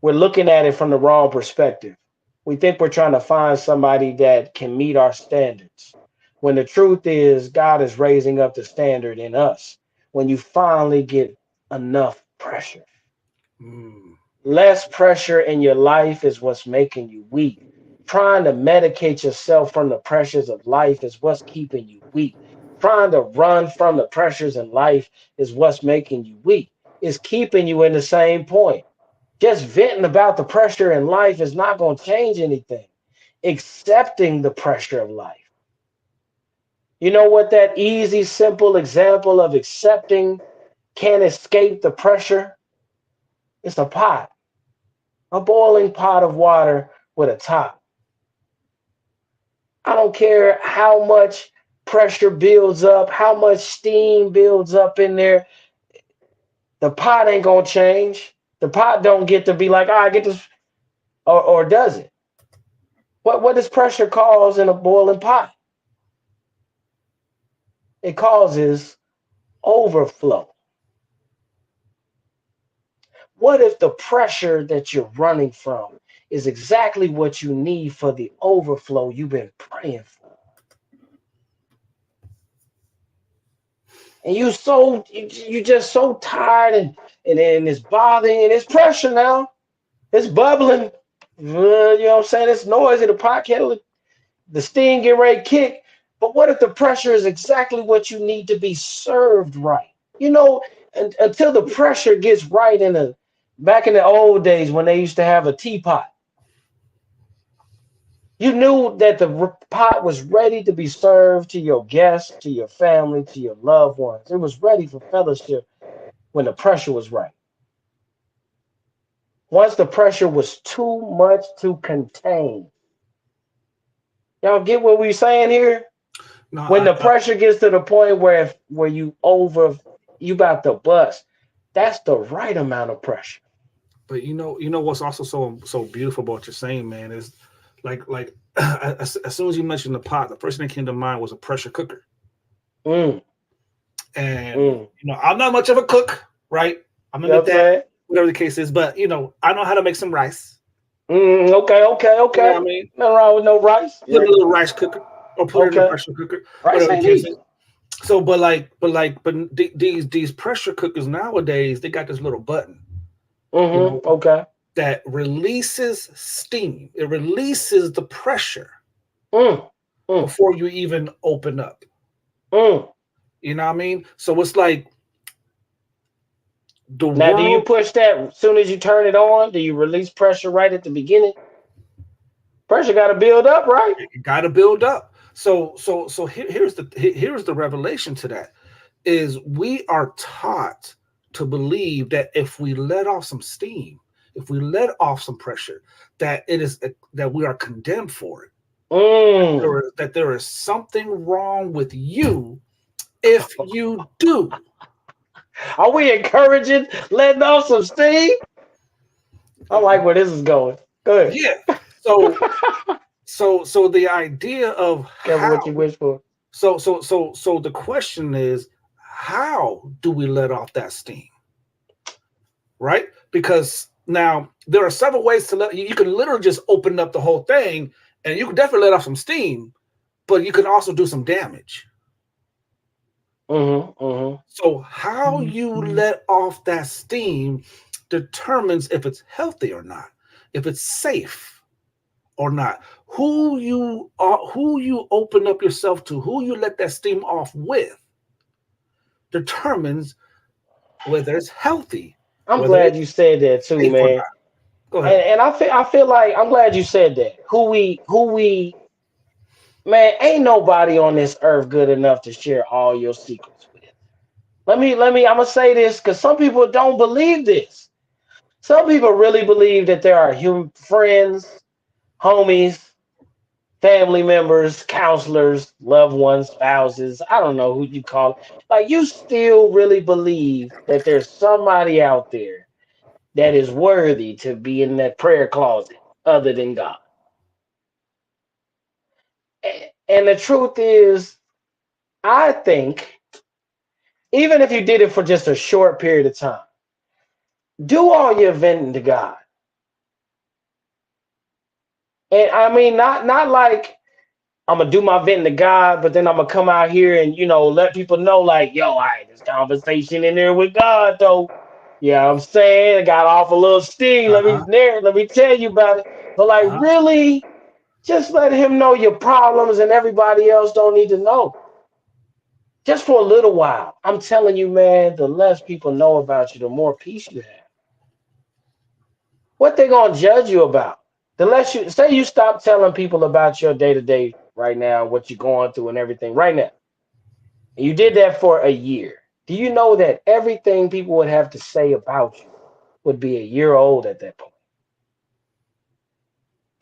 we're looking at it from the wrong perspective. We think we're trying to find somebody that can meet our standards. When the truth is, God is raising up the standard in us. When you finally get enough pressure. Less pressure in your life is what's making you weak. Trying to medicate yourself from the pressures of life is what's keeping you weak. Trying to run from the pressures in life is what's making you weak. It's keeping you in the same point. Just venting about the pressure in life is not going to change anything. Accepting the pressure of life. You know what that easy, simple example of accepting can't escape the pressure? It's a pot, a boiling pot of water with a top. I don't care how much pressure builds up, how much steam builds up in there. The pot ain't gonna change. The pot don't get to be like, I get this, or does it? What does pressure cause in a boiling pot? It causes overflow. What if the pressure that you're running from is exactly what you need for the overflow you've been praying for? And you just so tired and it's bothering and it's pressure now. It's bubbling. You know what I'm saying? It's noisy. The pot kettle, the steam get ready to kick. But what if the pressure is exactly what you need to be served right? You know, until the pressure gets right back in the old days when they used to have a teapot. You knew that the pot was ready to be served to your guests, to your family, to your loved ones. It was ready for fellowship when the pressure was right. Once the pressure was too much to contain. Y'all get what we're saying here? No, When the pressure gets to the point where you about to bust, that's the right amount of pressure. but you know what's also so beautiful about what you're saying, man, is like as soon as you mentioned the pot, the first thing that came to mind was a pressure cooker. Mm, And mm. I'm not much of a cook, right? I'm You know into what I'm that, saying? whatever the case is. But I know how to make some rice. You know what Okay. I mean? Nothing wrong with no rice. Put it Yeah. in a little rice cooker or put it in a Okay. pressure cooker, Rice whatever the ain't case is. easy. So, these pressure cookers nowadays, they got this little button, you know, Okay. that releases steam. It releases the pressure Mm, mm, before you even open up. mm. You know what I mean? So it's like the Now, do you world push that as soon as you turn it on? Do you release pressure right at the beginning? Pressure got to build up, right? got to build up. So here's the revelation to that is we are taught to believe that if we let off some steam, if we let off some pressure, that it is that we are condemned for it. Mm. That there is something wrong with you if you do. Are we encouraging letting off some steam? I like where this is going. Go ahead. Yeah. So so the idea of Careful how what you wish for. so the question is, how do we let off that steam? Right? Because now there are several ways to let you can literally just open up the whole thing and you can definitely let off some steam, but you can also do some damage. Mm-hmm. Mm-hmm. So how you let off that steam determines if it's healthy or not, if it's safe or not. Who you open up yourself to, who you let that steam off with, determines whether it's healthy, I'm whether glad it's you said that too, safe or man. not. Go ahead. And I feel like I'm glad you said that. Who we man, ain't nobody on this earth good enough to share all your secrets with. I'm gonna say this because some people don't believe this. Some people really believe that there are human friends, homies, family members, counselors, loved ones, spouses. I don't know who you call it. Like you still really believe that there's somebody out there that is worthy to be in that prayer closet other than God. And the truth is, I think even if you did it for just a short period of time, do all your venting to God. And I mean, not like I'm gonna do my venting to God, but then I'm gonna come out here and let people know, like, yo, I had this conversation in there with God, though. Yeah, I'm saying I got off a little sting. Uh-huh. Let me tell you about it. But like, Uh-huh. really, just let him know your problems, and everybody else don't need to know. Just for a little while. I'm telling you, man, the less people know about you, the more peace you have. What they gonna judge you about? The less you say you stop telling people about your day to day right now, what you're going through and everything right now. And you did that for a year. Do you know that everything people would have to say about you would be a year old at that point.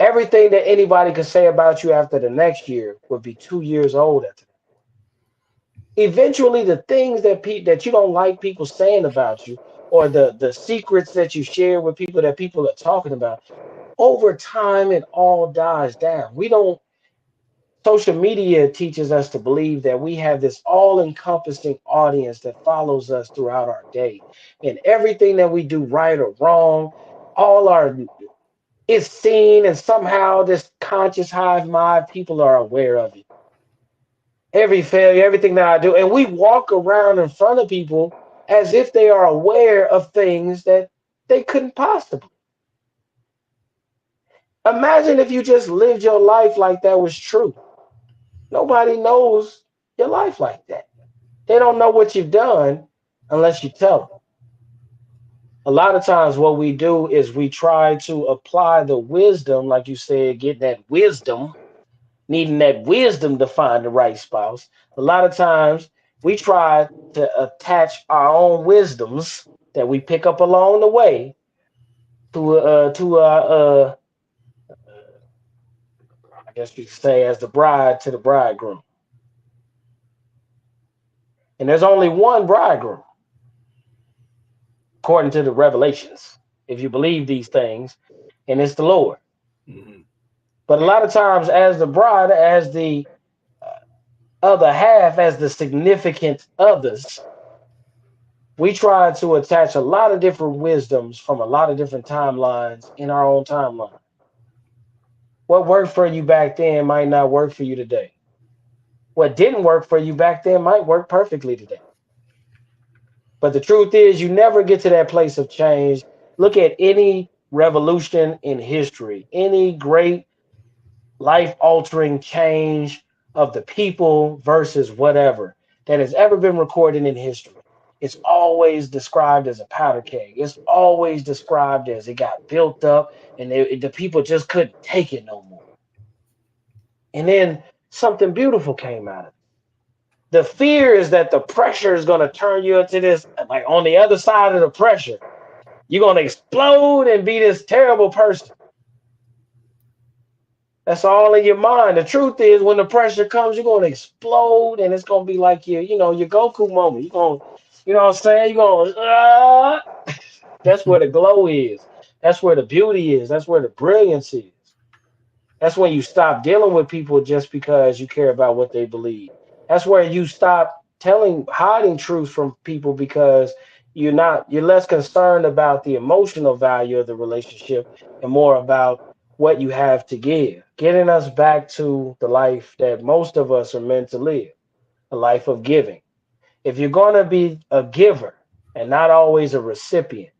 Everything that anybody could say about you after the next year would be 2 years old after that. Eventually, the things that you don't like people saying about you, or the secrets that you share with people that people are talking about, over time it all dies down. We don't. Social media teaches us to believe that we have this all-encompassing audience that follows us throughout our day, and everything that we do, right or wrong, all our is seen, and somehow this conscious hive mind, people are aware of it. Every failure, everything that I do, and we walk around in front of people as if they are aware of things that they couldn't possibly. Imagine if you just lived your life like that was true. Nobody knows your life like that. They don't know what you've done unless you tell them. A lot of times what we do is we try to apply the wisdom, like you said, get that wisdom, needing that wisdom to find the right spouse. A lot of times we try to attach our own wisdoms that we pick up along the way to I guess you could say, as the bride to the bridegroom. And there's only one bridegroom, according to the revelations, if you believe these things, and it's the Lord. Mm-hmm. But a lot of times, as the bride, as the other half, as the significant others, we try to attach a lot of different wisdoms from a lot of different timelines in our own timeline. What worked for you back then might not work for you today. What didn't work for you back then might work perfectly today. But the truth is, you never get to that place of change. Look at any revolution in history, any great life-altering change of the people versus whatever that has ever been recorded in history. It's always described as a powder keg. It's always described as it got built up and the people just couldn't take it no more. And then something beautiful came out of it. The fear is that the pressure is going to turn you into this, like on the other side of the pressure, you're going to explode and be this terrible person. That's all in your mind. The truth is, when the pressure comes, you're going to explode, and it's going to be like your Goku moment. You're going, you know what I'm saying? You're going, That's where the glow is. That's where the beauty is. That's where the brilliance is. That's when you stop dealing with people just because you care about what they believe. That's where you stop hiding truths from people because you're less concerned about the emotional value of the relationship and more about what you have to give, getting us back to the life that most of us are meant to live, a life of giving. If you're going to be a giver and not always a recipient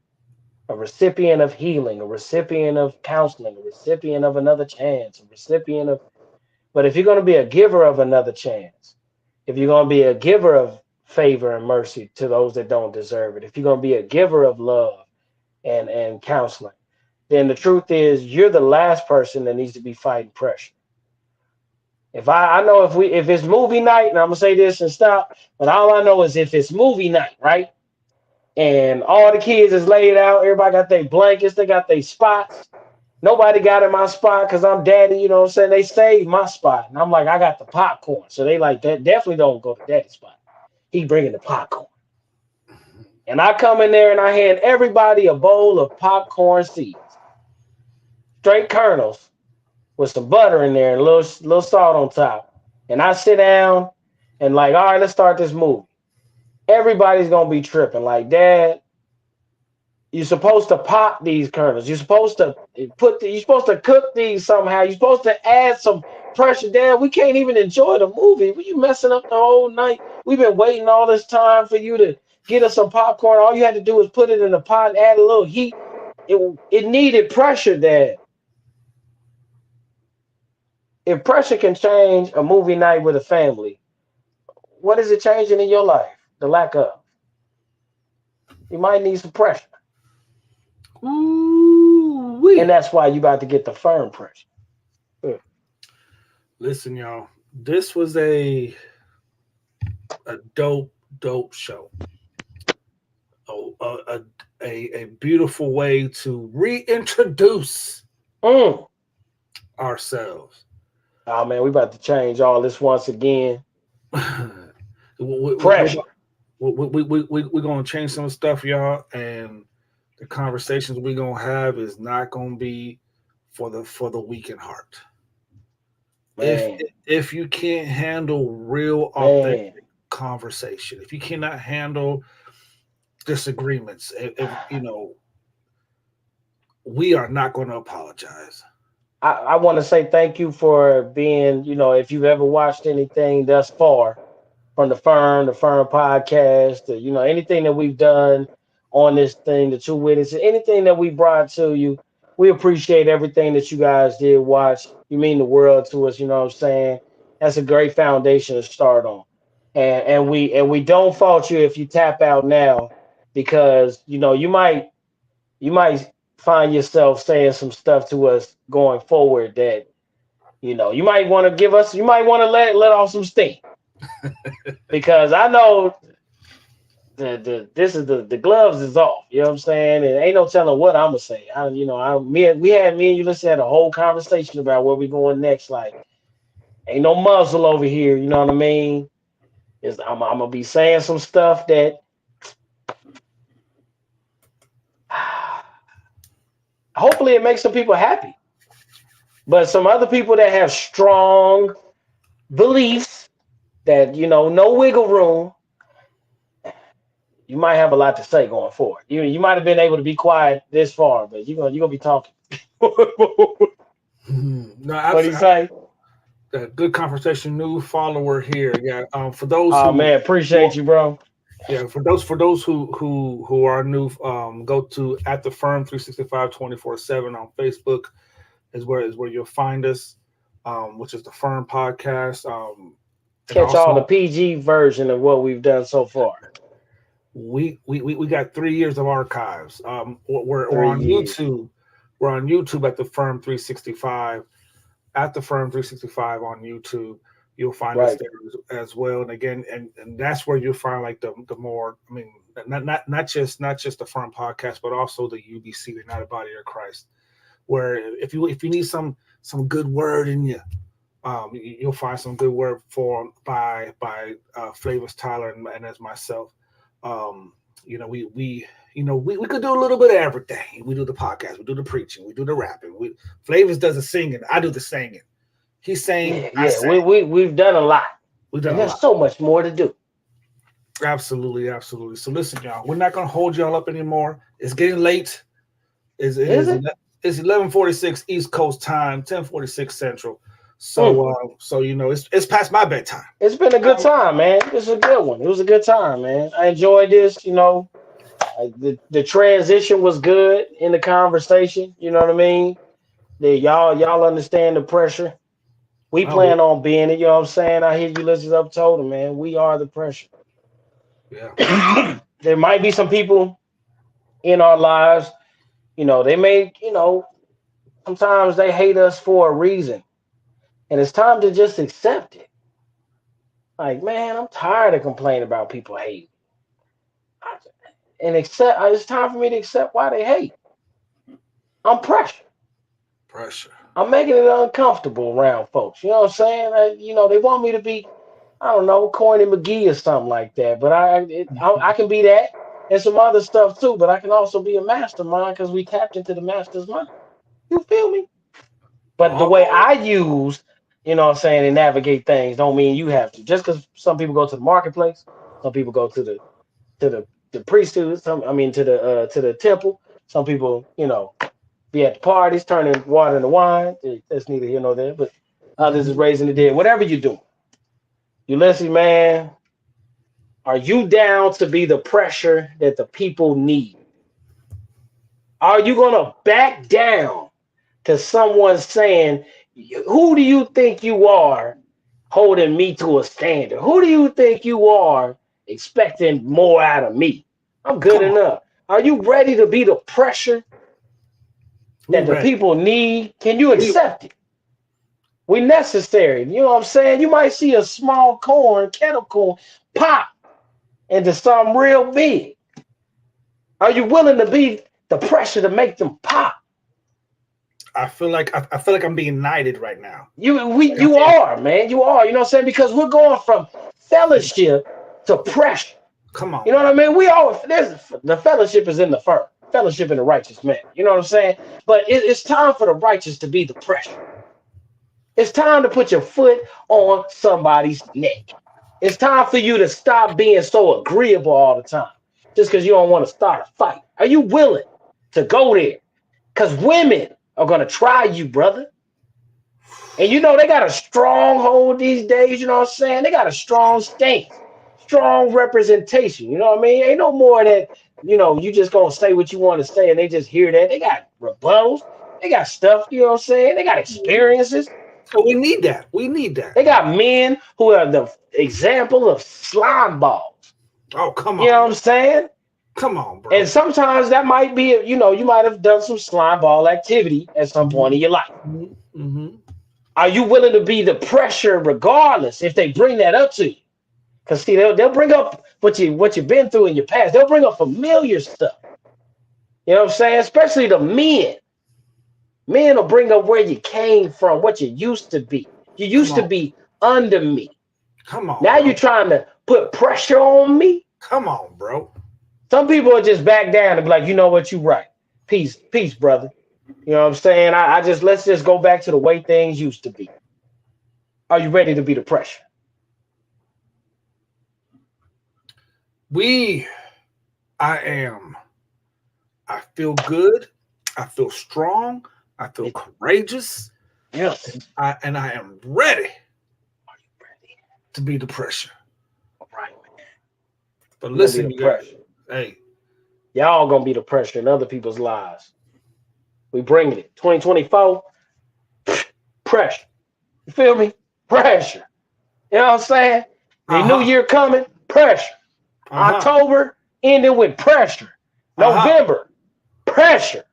of healing, a recipient of counseling, a recipient of another chance, but if you're going to be a giver of another chance, if you're going to be a giver of favor and mercy to those that don't deserve it, if you're going to be a giver of love and counseling, then the truth is you're the last person that needs to be fighting pressure. If I know if it's movie night, and I'm gonna say this and stop, but all I know is if it's movie night, right? And all the kids is laid out, everybody got their blankets, they got their spots. Nobody got in my spot because I'm daddy, you know what I'm saying? They saved my spot. And I'm like, I got the popcorn. So they like, that definitely don't go to daddy's spot. He bringing the popcorn. And I come in there and I hand everybody a bowl of popcorn seeds. Straight kernels with some butter in there and a little salt on top. And I sit down and like, all right, let's start this movie. Everybody's going to be tripping. Like, Dad, you're supposed to pop these kernels. You're supposed to cook these somehow. You're supposed to add some pressure. Dad, we can't even enjoy the movie. Were you messing up the whole night? We've been waiting all this time for you to get us some popcorn. All you had to do was put it in the pot and add a little heat. It needed pressure, Dad. If pressure can change a movie night with a family, what is it changing in your life? The lack of. You might need some pressure. Ooh-wee. And that's why you about to get the F.I.R.M pressure. Listen, y'all, this was a dope show. a beautiful way to reintroduce Mm. ourselves. Oh man, we about to change all this once again. We're Pressure. we're gonna change some stuff, y'all, and the conversations we're gonna have is not gonna be for the weak in heart. If Man, if you can't handle real authentic man. conversation, if you cannot handle disagreements, if you know, we are not going to apologize. I want to say thank you for being, if you've ever watched anything thus far from the Firm podcast, anything that we've done on this thing, the two witnesses, anything that we brought to you, we appreciate everything that you guys did watch. You mean the world to us, you know what I'm saying? That's a great foundation to start on. And we don't fault you if you tap out now because you might find yourself saying some stuff to us going forward that you might want to you might want to let off some steam because I know the gloves is off. You know what I'm saying? And ain't no telling what I'm gonna say. Me and you listen had a whole conversation about where we going next. Like, ain't no muzzle over here. You know what I mean? I'm gonna be saying some stuff that hopefully it makes some people happy, but some other people that have strong beliefs that no wiggle room, you might have a lot to say going forward. You might have been able to be quiet this far, but you're gonna be talking. What No, do you say? good conversation. New follower here. Yeah. For those Oh man, appreciate you, bro. yeah, for those who are new, go to at the firm 365 24/7 on Facebook is where you'll find us, which is the Firm podcast. And Catch all the also PG version of what we've done so far. we got 3 years of archives. We're Three on years. YouTube. We're on YouTube at the Firm 365. At the Firm 365 on YouTube, you'll find us Right. there as well. And again, and that's where you'll find like the more. I mean, not just the Firm podcast, but also the UBC, the United Body of Christ. Where if you need some good word in you, you'll find some good word for by Flavors Tyler and as myself. Um, we could do a little bit of everything. We do the podcast, we do the preaching, we do the rapping. Flavors does the singing, I do the singing. He sang, Yeah, I yeah. sang. We've done a lot, We've done and a there's lot. so much more to do. Absolutely, absolutely. So listen, y'all, we're not gonna hold y'all up anymore. It's getting late. It Is is it? it's 11:46 East Coast time, 10:46 Central. Mm. So it's past my bedtime. It's been a good time, man. It's a good one. It was a good time, man. I enjoyed this. The transition was good in the conversation. You know what I mean? Y'all understand the pressure. We Oh plan on being it. You know what I'm saying? I hear you listeners up told him, man. We are the pressure. yeah. There might be some people in our lives. They may. Sometimes they hate us for a reason, and it's time to just accept it. Like, man, I'm tired of complaining about people hate, and accept. It's time for me to accept why they hate. I'm pressure. Pressure. I'm making it uncomfortable around folks. You know what I'm saying? They want me to be, I don't know, Corny McGee or something like that. But I can be that and some other stuff too. But I can also be a mastermind because we tapped into the master's mind. You feel me? But the way Oh, I use, what I'm saying, and navigate things don't mean you have to. Just because some people go to the marketplace, some people go to the priesthood, to the temple. Some people, be at the parties, turning water into wine. That's neither here nor there. But others is mhm. raising the dead. Whatever you do, Ulysses, man, are you down to be the pressure that the people need? Are you gonna back down to someone saying, "Who do you think you are, holding me to a standard? Who do you think you are, expecting more out of me? I'm good Come on, enough." Are you ready to be the pressure we that the ready. people need? Can you We accept it? We necessary. You know what I'm saying? You might see a small corn, kettle corn, pop into something real big. Are you willing to be the pressure to make them pop? I feel like I'm being knighted right now. You are, man. You are. You know what I'm saying? Because we're going from fellowship to pressure. Come on. You know what I mean? We all the fellowship is in the firm. Fellowship in the righteous man. You know what I'm saying? But it's time for the righteous to be the pressure. It's time to put your foot on somebody's neck. It's time for you to stop being so agreeable all the time just because you don't want to start a fight. Are you willing to go there? Because women are going to try you, brother. And you know, they got a stronghold these days. You know what I'm saying? They got a strong stance, strong representation. You know what I mean? Ain't no more that, you know, you just going to say what you want to say and they just hear that. They got rebuttals. They got stuff, you know what I'm saying? They got experiences. So we need that. We need that. They got men who are the example of slime balls. Oh, come on. You know what I'm saying? Come on, bro. And sometimes that might be, you know, you might have done some slime ball activity at some point in your life. Mm-hmm. Are you willing to be the pressure regardless if they bring that up to you? Because see, they'll bring up what you've been through in your past. They'll bring up familiar stuff. You know what I'm saying? Especially the men. Men will bring up where you came from, what you used to be. You used to be under me. Come on. Now bro. you're trying to put pressure on me. Come on, bro. Some people will just back down and be like, you know what, you right. Peace, brother. You know what I'm saying? Let's just go back to the way things used to be. Are you ready to be the pressure? I am. I feel good. I feel strong. I feel courageous. Yes. And I am ready. Are you ready to be the pressure? All right, man. But listen, you guys, hey, y'all gonna be the pressure in other people's lives. We bringing it. 2024, pressure. You feel me? Pressure. You know what I'm saying? The new year coming, pressure. October ending with pressure. November, pressure.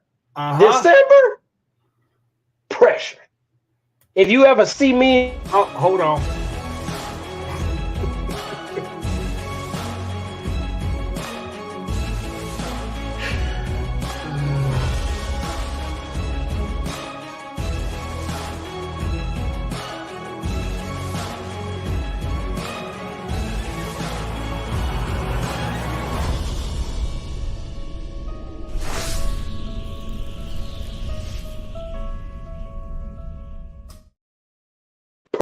December, pressure. If you ever see me, hold on.